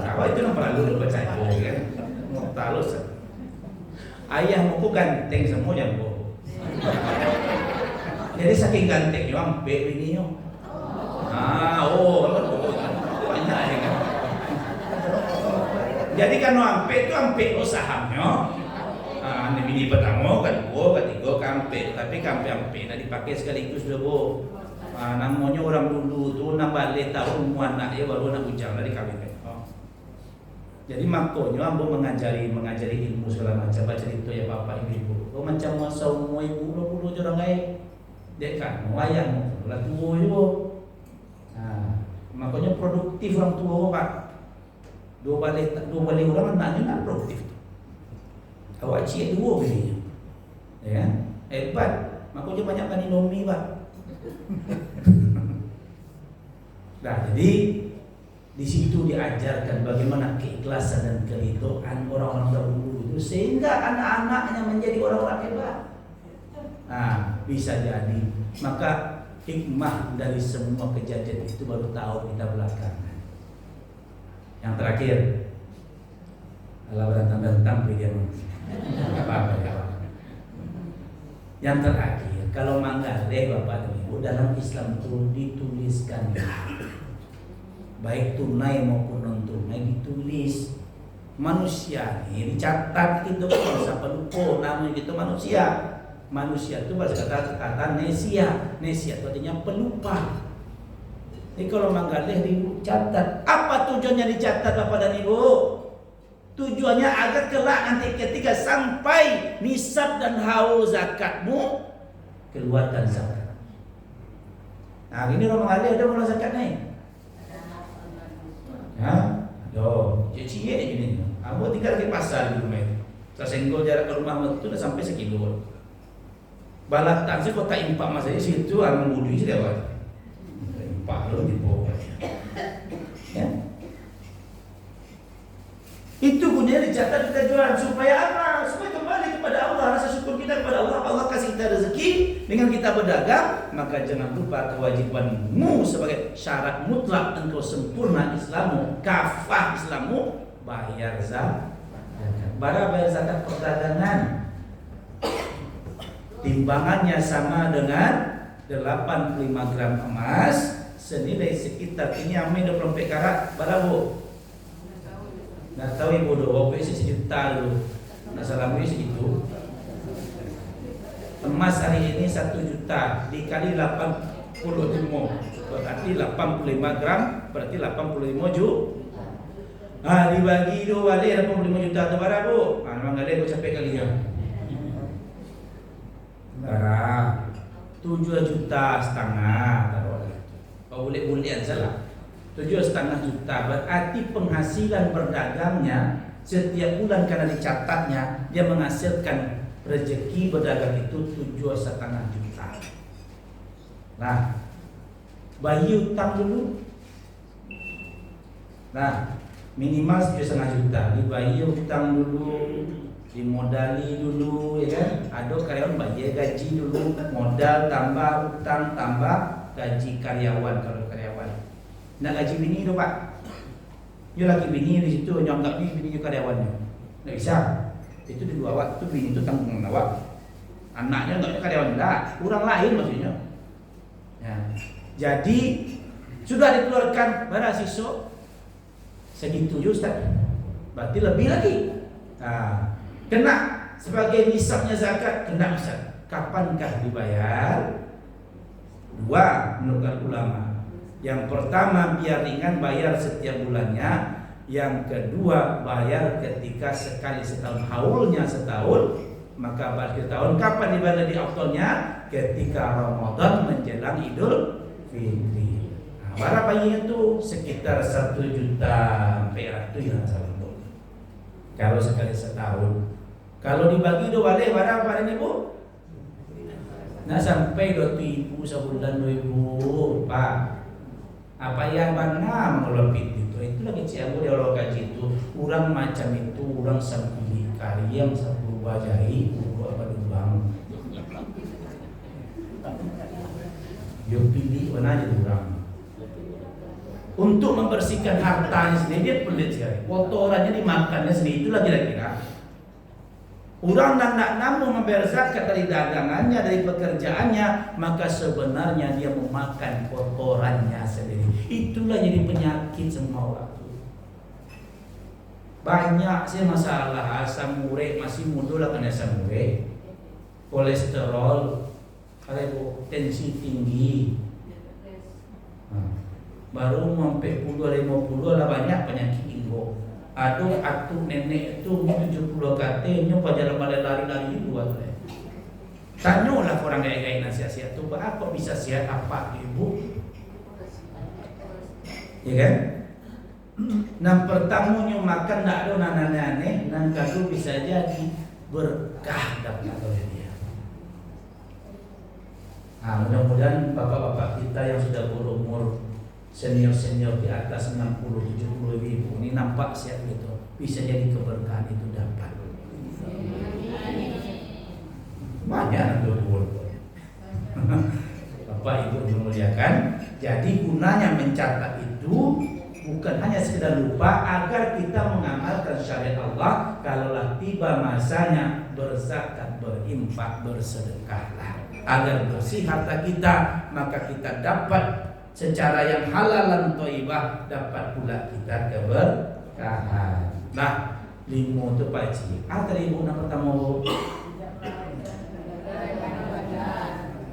Apa itu yang perlu percaya kan? Talus. Ayah mau ganteng semuanya Bu. Jadi saking gantengnya ampe ini yo. Banyak ya kan. Jadi kan ampe itu ampe usahamnya. Ini bini pertama, kedua, ketiga kampe, tapi kampe nak dipakai sekaligus sudah Bu. Namanya orang dulu tuh balik tahun anak ya baru anak bujang dari kawin. Jadi makanya ambo mengajari ilmu segala macam, baca itu ya bapak ibu. Oh macam masa umur ibu dulu orang lain, dek kan wayang, lah tua juga. Makanya produktif orang tua pak. Dua balik orang anaknya kan produktif. Awak cik dua belinya, ya kan? Hebat. Makanya banyak kan Indomie pak. Nah jadi di situ diajarkan bagaimana keikhlasan dan keridhaan orang-orang dahulu itu sehingga anak-anaknya menjadi orang-orang hebat. Nah, bisa jadi. Maka hikmah dari semua kejadian itu baru tahu kita belakangan. Yang terakhir, kalau berantem-berantem dia apa-apa ya. Yang terakhir, kalau Manggaleh Bapak dan Ibu dalam Islam itu dituliskan baik tunai maupun non tunai ditulis. Manusia ini dicatat itu bahasa pelupo namanya gitu manusia. Manusia itu bahasa kata nesia. Nesia itu artinya pelupa. Jadi kalau Manggaleh dicatat, apa tujuannya dicatat Bapak dan Ibu? Tujuannya agar kelak nanti ketika sampai nisab dan haul zakatmu keluarkan zakat. Nah ini orang Manggaleh ada mulai zakat nih. Ya, cie ini. Aku tinggal di pasar di rumah itu. Saya senggol jarak ke rumah itu udah sampai sekilo. Balatan saya kota impak mas saya situ orang mudi sih lewat. Impak lo di bawah. Ya. Itu gunanya dicatat kita jualan supaya apa? Supaya kembali kepada Allah, rasa syukur kita kepada Allah. Allah kasih kita rezeki dengan kita berdagang, maka jangan lupa kewajibanmu sebagai syarat mutlak engkau sempurna Islammu, kafah Islammu, bayar zakat. Bayar zakat perdagangan. Timbangannya sama dengan 85 gram emas senilai sekitar ini amin 24 karat berapa? Nggak tahu ibu doa sejuta dulu. Nggak salah segitu. Emas hari ini 1 juta dikali 85 berarti 85 gram berarti 85 juta. Dibagi 2 kali 85 juta itu berapa bu? Memang ada aku capek kali ya. 7,5 juta taruh. Kau boleh aja lah. 7,5 juta berarti penghasilan berdagangnya setiap bulan karena dicatatnya dia menghasilkan rezeki berdagang itu 7,5 juta. Nah, bayi utang dulu. Nah, minimal 7,5 juta. Dibayi utang dulu, dimodali dulu, ya kan? Ada karyawan bayar gaji dulu, modal tambah utang tambah gaji karyawan kalau karyawan. Nak gaji bini tu pak, dia laki bini di situ nyonggak bini karyawannya, nggak bisa. Itu di awak itu bini itu tanggung awak, anaknya nggak karyawan dah, kurang lain maksudnya. Ya. Jadi sudah dikeluarkan barang siswa segitu Ustaz, berarti lebih lagi. Nah, kena sebagai nisabnya zakat kena Ustaz. Kapankah dibayar? Dua menurut ulama. Yang pertama biar ringan bayar setiap bulannya. Yang kedua bayar ketika sekali setahun, haulnya setahun. Maka akhir tahun kapan dibayar di afdolnya? Ketika Ramadan menjelang Idul Fitri. Nah, berapa itu? Sekitar 1 juta perak itu yang salah bu. Kalau sekali setahun. Kalau dibagi 2 kali berapa ini bu? Nah sampai 2.000 sebulan 2.000 pak. Apa yang mana mengelola itu lagi ciamu dia orang kaji itu orang macam itu orang sambil karya satu wajahi apa dubang dia pilih mana aja orang untuk membersihkan hartanya sendiri dia pelit sekali kotorannya dimakannya sendiri itulah kira-kira orang nak namun membayar zakat dari dagangannya, dari pekerjaannya, maka sebenarnya dia memakan kotorannya sendiri. Itulah jadi penyakit semua orang. Banyak sih masalah asam urat masih muncul lah kena asam urat, kolesterol, tensi tinggi, Baru sampai 50 lah banyak penyakit inggo. Aduh atuh nenek itu 70 katanya pada lari-lari itu atau tanyalah orang gaya-gaya nasihat tuh apa bisa sehat apa ibu, ya kan? Nah pertamunya makan tidak ada aneh-aneh, dan kado bisa jadi berkah dapat oleh dia. Nah mudah-mudahan bapak-bapak kita yang sudah berumur senior-senior di atas 60-70 ribu ini nampak sehat gitu, bisa jadi keberkahan itu dapat. Banyak dulu Bapak Ibu dimuliakan. Jadi gunanya mencatat itu bukan hanya sekedar lupa, agar kita mengamalkan syariat Allah. Kalaulah tiba masanya berzakat, berinfak, bersedekahlah, agar bersih harta kita, maka kita dapat secara yang halal dan thayyibah, dapat pula kita keberkahan. Nah, 5 itu Pak Cik. Tadi Ibu yang pertama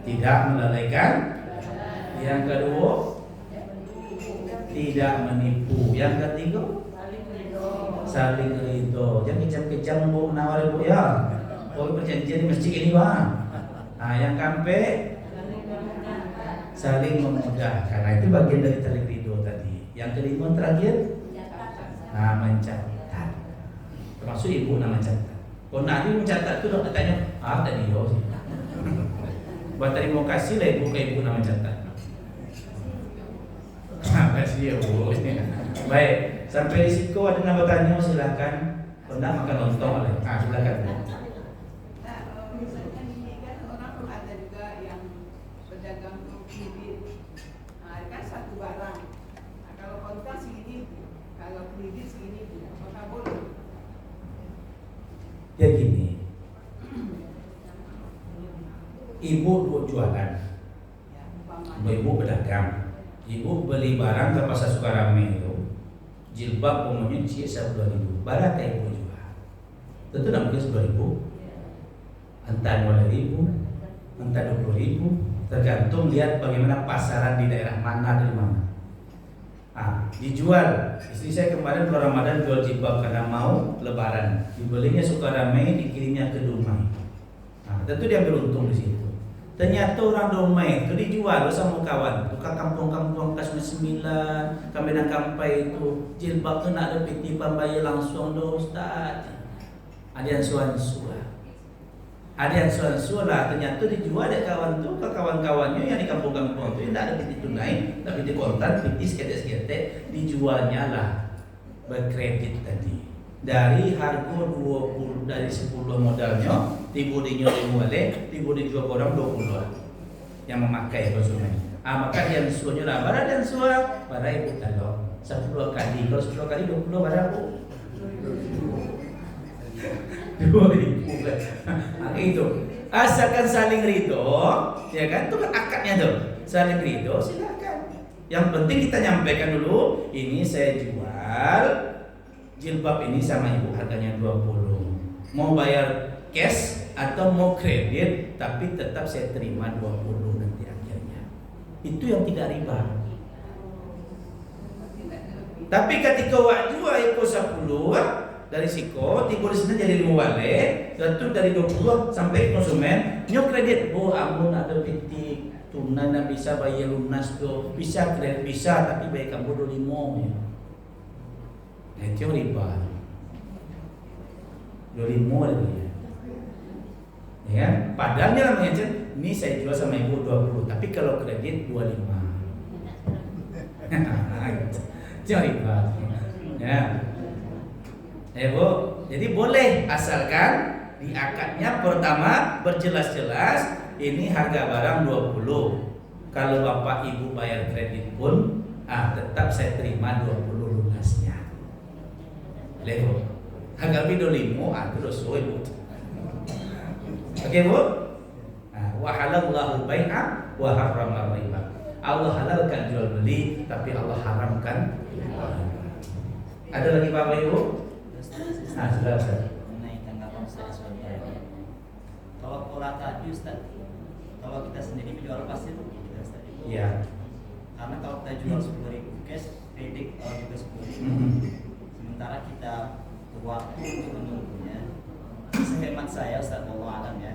tidak melalaikan. Yang kedua tidak menipu. Yang ketiga saling ridho. Jangan kejam-kejam Bu menawar Ibu ya. Oh perjanjian di masjid ini Bang. Nah, yang keempat saling memudahkan. Nah, itu bagian dari saling ridho tadi. Yang kelima terakhir mencatat. Termasuk Ibu nama mencatat. Kalau nanti mencatat itu dok tanya, tadi yo. Buat terima kasih lah Ibu ke Ibu nama mencatat. Terima kasih ya Bu. Baik, sampai di situ ada yang bertanya silakan. Pernah makan lontong oleh? Silakan Bu. Ya gini, Ibu jualan, Ibu pedagang, Ibu beli barang ke pasar Sukarame itu, jilbab umumnya sih 10.000, barang kayak Ibu jual, tentu tidak mungkin 10.000, entah 2.000, entah 20.000, tergantung lihat bagaimana pasaran di daerah mana dari mana. Dijual. Istri saya kemarin bulan Ramadan jual jilbab karena mau lebaran. Dibelinya Sukarame, dikirimnya ke Dumai. Tentu dia beruntung di situ. Ternyata orang Dumai itu dijual sama kawan. Tukang kampung-kampung kas 9, kami nak kampai itu jilbab tu nak ada titipan bayar langsung do Ustaz. Ada yang suan-suan. Ada yang suan-suan lah, ternyata dijual dek kawan tu ke kawan-kawannya yang di kampung-kampung tu yang tak ada piti tunai, tapi di kontan, piti seketek-seketek, dijualnya lah berkredit tadi. Dari harga 20, dari 10 modalnya, tiba dijual dijual ke orang 20 yang memakai konsumen. Maka yang suanya lah, barang yang suah, barang Ibu talok 10 kali, kalau 10 kali 20 barang Bu. 2.000 itu asalkan saling ridho, ya kan, itu kan akadnya tuh, saling ridho silakan. Yang penting kita nyampaikan dulu, ini saya jual jilbab ini sama Ibu harganya 20, mau bayar cash atau mau kredit, tapi tetap saya terima 20 nanti akhirnya. Itu yang tidak riba. Tapi ketika wak jual itu 10 dari siko, tiba di sini jadi 5 balik, satu dari 20 sampai konsumen, nyok kredit, amun ada titik tunai nak bisa bayar lunas tu, bisa kredit bisa, tapi bayar kamu 25 ya. Itu riba. 25 lagi ya. Ya, padahalnya namanya ini saya jual sama Ibu 20, tapi kalau kredit 25. Itu riba. Ya. Bu, jadi boleh asalkan di akadnya pertama berjelas-jelas ini harga barang 20. Kalau Bapak Ibu bayar kredit pun tetap saya terima 20 lunasnya. Boleh Bu. Harga video 5 terus Bu. Oke Bu. Wa halallahu bai'a wa harrama riba. Allah halalkan jual beli, tapi Allah haramkan riba. Ada lagi Bapak Ibu? Silakan. Mengenai tanggapan Ustaz sebenarnya. Kalau pola tadi Ustaz, kalau kita sendiri menjual pasir kita Ustaz. Iya. Karena kalau kita jual 10.000 cash, kredit juga 10.000. Sementara kita waktu untuk menunggunya. Sehemat saya, Ustaz Allah Alam ya,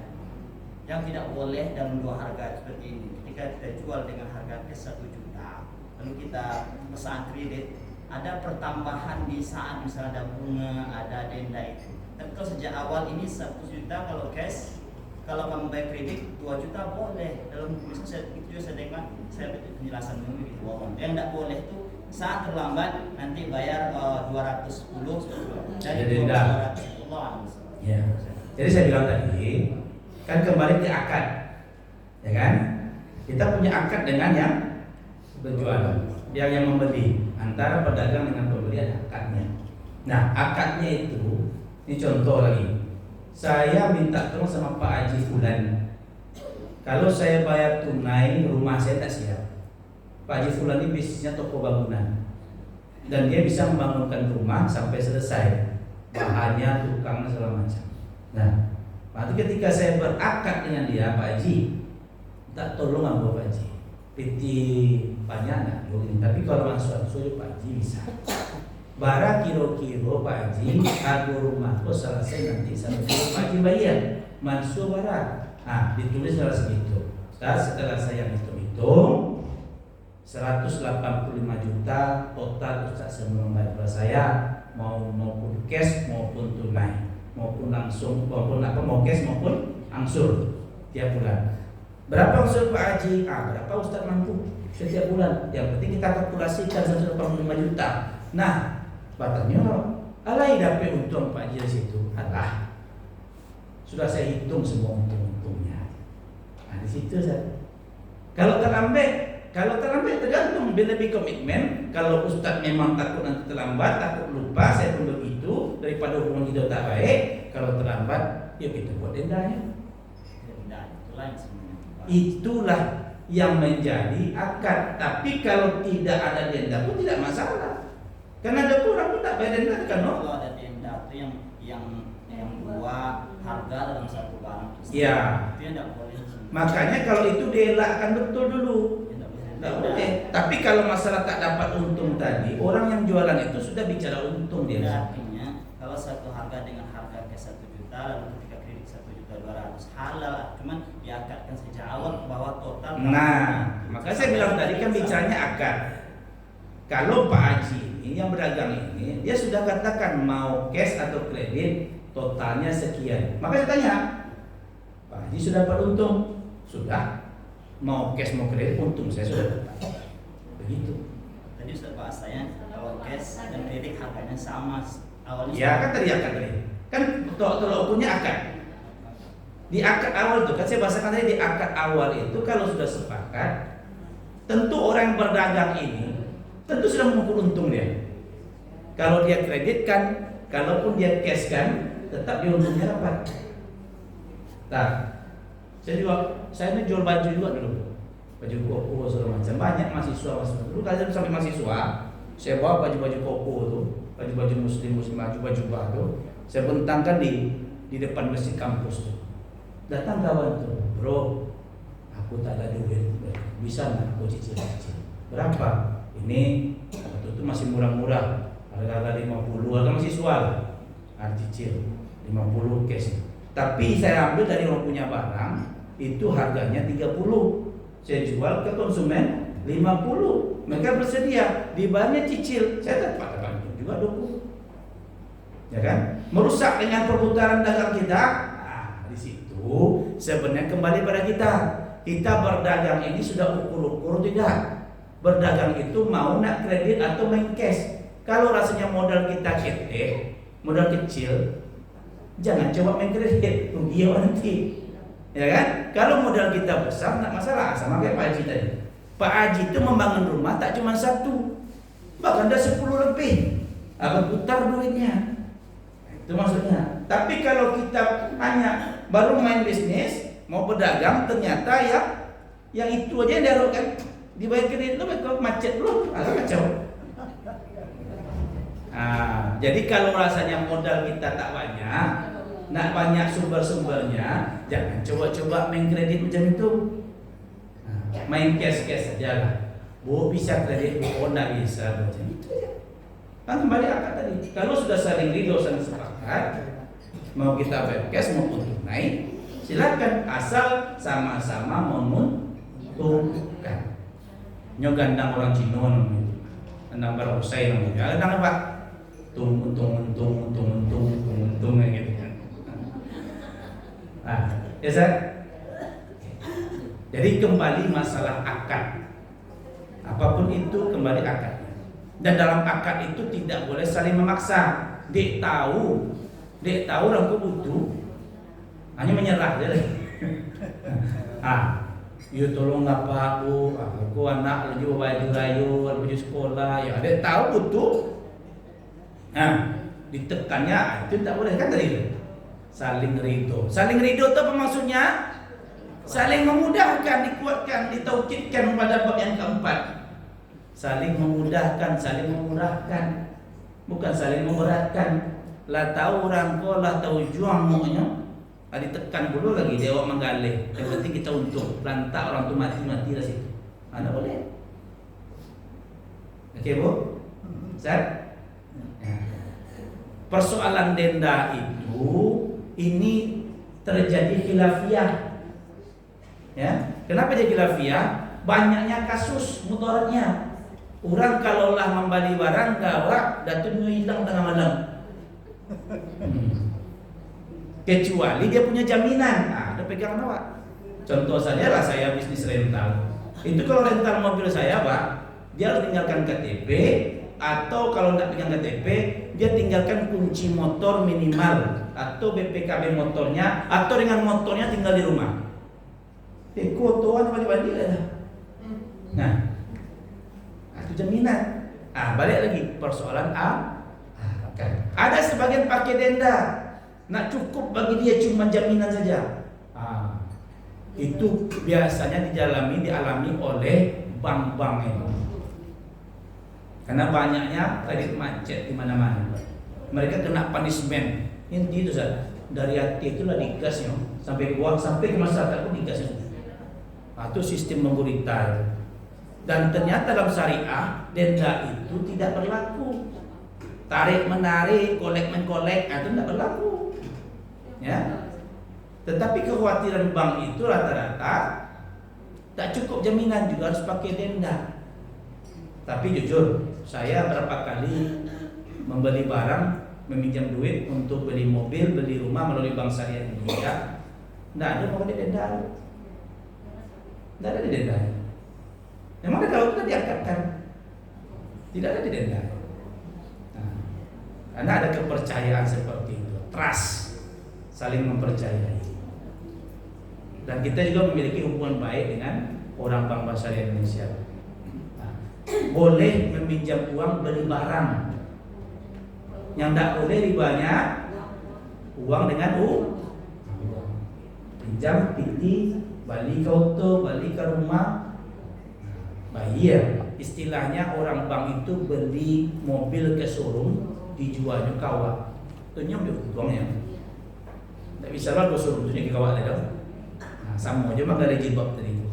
yang tidak boleh dalam dua harga seperti ini. Ketika kita jual dengan harga cash 1 juta, lalu kita pesan kredit, ada pertambahan di saat misalnya ada bunga, ada denda itu. Tapi kalau sejak awal ini 1 juta kalau cash, kalau kamu bayar kredit 2 juta boleh. Dalam misalnya saya itu saya dengar, saya betul penjelasan dulu gitu. Yang tidak boleh itu saat terlambat nanti bayar 210 dari denda. 210. Ya. Jadi saya bilang tadi kan kembali ke akad, ya kan? Kita punya akad dengan yang berjualan, yang membeli, antara pedagang dengan pembeli ada akadnya. Nah, akadnya itu, ini contoh lagi. Saya minta tolong sama Pak Haji Fulan. Kalau saya bayar tunai, rumah saya tak siap. Pak Haji Fulan ini bisnisnya toko bangunan, dan dia bisa membangunkan rumah sampai selesai, bahannya, tukangnya, segala macam. Nah, nanti ketika saya berakad dengan dia, Pak Haji, tak tolong aku Pak Haji, piti banyak nggak? Tapi kalau masuk Pak Haji bisa. Bara kilo-kilo Pak Haji, aku rumahku selesai nanti 1 kilo Pak Haji bayar. Masuk bara. Nah, ditulis dalam segitu. Setelah saya hitung-hitung, 185 juta total Ustaz semua membayar saya, maupun cash maupun tunai, maupun langsung, maupun mau cash maupun angsur tiap bulan. Berapa angsur Pak Haji? Berapa Ustaz mampu setiap bulan? Yang penting kita kalkulasikan 185 juta. Nah, katanya, alai dapat untung Pak Haji dari situ. Alah, sudah saya hitung semua untung-untungnya. Nah, di situ saya. Kalau terlambat tergantung bila lebih komitmen. Kalau Ustaz memang takut nanti terlambat, takut lupa, saya pun begitu, daripada hubungan kita tak baik. Kalau terlambat, ya kita buat dendanya. Itulah yang menjadi akad. Tapi kalau tidak ada denda pun tidak masalah. Karena ada orang pun tak bayar denda kan? Kalau ada denda itu yang dua harga dalam satu barang. Iya. Itu yang tidak boleh. Makanya kalau itu dielakkan betul dulu. Tidak boleh. Tapi kalau masalah tak dapat untung tadi, orang yang jualan itu sudah bicara untung dia. Artinya kalau satu harga dengan harga ke 1 juta, lalu ketika kredit 1.200.000 halal, cuman diakadkan sejak awal bahwa total. Nah, maka saya bilang tadi kan bicaranya akad. Kalau Pak Haji ini yang berdagang ini, dia sudah katakan mau cash atau kredit totalnya sekian. Maka saya tanya, Pak Haji sudah dapat untung? Sudah. Mau cash mau kredit untung saya sudah dapat. Begitu. Tadi Ustaz bahas saya kalau cash dan kredit harganya sama awalnya. Ya kan tadi akad tadi. Kan tolak ukurnya akad. Di akad awal itu kan saya bahasakan tadi, di akad awal itu kalau sudah sepakat, tentu orang yang berdagang ini tentu sudah mengukur untung dia. Kalau dia kreditkan, kalaupun dia cash kan, tetap dia untungnya dapat. Nah, saya ini jual baju juga dulu, baju koko segala macam. Banyak mahasiswa dulu kalian sampai mahasiswa, saya bawa baju-baju koko tuh, baju-baju muslim baju tuh, saya bentangkan di depan masjid kampus tuh. Datang kawan tuh, bro, aku tak ada duit, bisa nggak aku cicil? Berapa? Ini waktu itu masih murah-murah, harga 50, harga mahasiswa lah, cicil 50 cash. Tapi saya ambil dari orang punya barang, itu harganya 30, saya jual ke konsumen 50. Mereka bersedia dibayarnya cicil, saya dapat juga 20. Ya kan? Merusak dengan perputaran dagang kita. Nah, di situ sebenarnya kembali pada kita. Kita berdagang ini sudah ukur-ukur tidak? Berdagang itu mau nak kredit atau main cash. Kalau rasanya modal kita modal kecil, jangan coba main kredit, rugi nanti. Ya kan? Kalau modal kita besar tak masalah, sama kayak Pak Haji tadi. Pak Haji itu membangun rumah tak cuma 1, bahkan ada 10 lebih. Akan putar duitnya. Itu maksudnya. Tapi kalau kita hanya baru main bisnis, mau berdagang, ternyata yang itu aja yang diharapkan dibayar kredit lu betul macet lu, agak kacau. Nah, jadi kalau rasanya modal kita tak banyak, nak banyak sumber-sumbernya, jangan coba-coba main kredit macam itu. Nah, main cash saja lah. Bu bisa kredit, bu nggak bisa. Itu aja. Kan kembali akad tadi. Kalau sudah saling ridho, saling sepakat, mau kita webcast maupun tunai, silakan asal sama-sama menguntungkan. Nyo gandang orang Cina namanya, gandang barosai namanya. Gandang apa? Untung gitu kan. Nah, ya Zat. Jadi kembali masalah akad. Apapun itu kembali akadnya. Dan dalam akad itu tidak boleh saling memaksa. Dek tahu orang ku butuh, hanya menyerah aja deh. Yo tolong apa aku anak lagi baju baju sekolah, ya dek tahu butuh. Ditekannya itu tidak boleh kan tadi. Saling ridho itu apa maksudnya? Saling memudahkan, dikuatkan, ditaukidkan pada bab yang keempat. Saling memudahkan, saling memurahkan, bukan saling memberatkan. Lah tahu orang ko, lah tahu juang maunya. Ditekan dulu lagi dewa menggalih. Yang penting kita untung. Lantak orang tu mati lah situ. Anda boleh. Oke Bu? Ustaz? Persoalan denda itu ini terjadi khilafiyah. Ya, kenapa dia khilafiyah? Banyaknya kasus mudaratnya. Orang kalaulah membeli barang gawak datun hilang tengah malam. Kecuali dia punya jaminan. Ada pegangan awak. Contoh saja lah saya bisnis rental. Itu kalau rental mobil saya, Pak, dia harus tinggalkan KTP, atau kalau tidak pegang KTP, dia tinggalkan kunci motor minimal, atau BPKB motornya, atau dengan motornya tinggal di rumah. Kotoran balik-balik lah. Nah, itu jaminan. Balik lagi persoalan ada sebagian pakai denda. Nak cukup bagi dia cuma jaminan saja. Itu biasanya dialami oleh bank-bank ini. Karena banyaknya kredit macet di mana-mana. Mereka kena punishment. Inti itu saja. Dari hati itulah digasnya sampai uang sampai ke masyarakat pun digasnya. Itu sistem menggurita. Dan ternyata dalam syariah denda itu tidak berlaku. Tarik menarik, kolek mengkolek itu tidak berlaku. Ya. Tetapi kekhawatiran bank itu rata-rata tak cukup jaminan, juga harus pakai denda. Tapi jujur, saya berapa kali membeli barang, meminjam duit untuk beli mobil, beli rumah melalui bank syariah Indonesia, tidak ada mau denda. Tidak ada denda. Memang kalau kita diangkatkan, tidak ada denda. Karena ada kepercayaan seperti itu, trust, saling mempercayai. Dan kita juga memiliki hubungan baik dengan orang bank syariah Indonesia. Boleh meminjam uang beli barang. Yang tidak boleh ribanya uang dengan pinjam, pilih, balik ke auto, balik ke rumah, bayar. Istilahnya orang bank itu beli mobil ke showroom, dijualnya kawat. Tentunya uangnya. Tidak bisa lah ke showroom itu kawat ada. Sama aja mah dari jilbab tadi itu.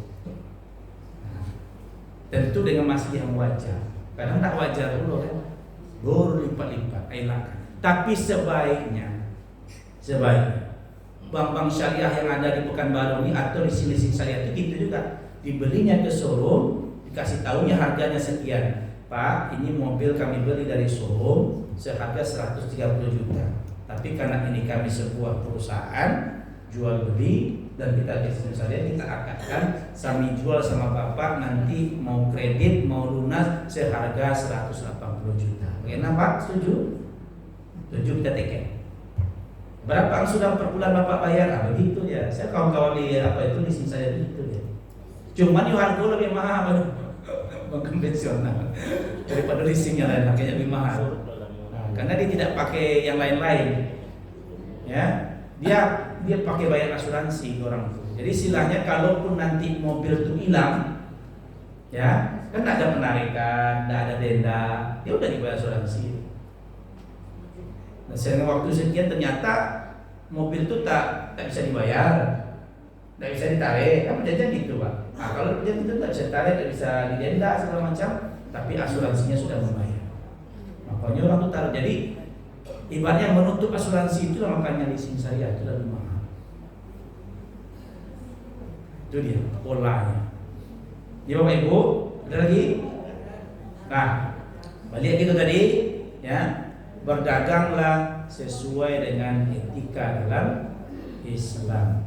Tentu dengan masih yang wajar. Kadang tak wajar dulu kan. Berlipat-lipat, elakkan. Tapi sebaiknya bank-bank syariah yang ada di Pekanbaru ini atau di sini syariah itu juga dibelinya ke showroom, dikasih tahunya harganya sekian. Pak, ini mobil kami beli dari showroom seharga 130 juta. Tapi karena ini kami sebuah perusahaan jual beli dan kita bisnis syariah, kita akadkan kami jual sama Bapak, nanti mau kredit mau lunas seharga 180 juta. Bagaimana Pak? Setuju? Setuju, kita tiket. Berapa yang sudah per bulan Bapak bayar? Begitu ya. Saya kawan-kawan di bisnis saya begitu ya. Cuman harga lebih mahal konvensional daripada leasing yang lain, harganya lebih mahal. Karena dia tidak pakai yang lain-lain. Ya. Dia pakai bayar asuransi orang itu. Jadi istilahnya kalaupun nanti mobil itu hilang, ya kan tidak ada penarikan, tidak ada denda, dia udah dibayar asuransi. Nah, selama waktu sekian ternyata mobil itu tak bisa dibayar, Nggak bisa ditarik, kan perjanjian gitu Pak. Nah kalau perjanjian itu nggak bisa ditarik, nggak bisa didenda segala macam, tapi asuransinya sudah membayar. Makanya orang tuh taruh. Jadi ibaratnya menutup asuransi itu makanya leasing syariah itu lebih mahal. Itu dia polanya. Ya Bapak Ibu, ada lagi? Nah, balik gitu tadi, ya, berdaganglah sesuai dengan etika dalam Islam.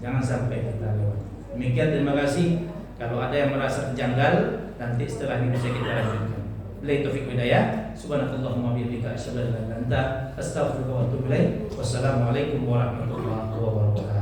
Jangan sampai kita lewat. Demikian, terima kasih. Kalau ada yang merasa terjanggal, nanti setelah ini bisa kita lanjutkan. Billahi taufiq wal hidayah. Subhanakallahumma wa bihamdika asyhadu an la ilaha illa anta astaghfiruka wa atubu ilaik. Wassalamualaikum warahmatullahi wabarakatuh.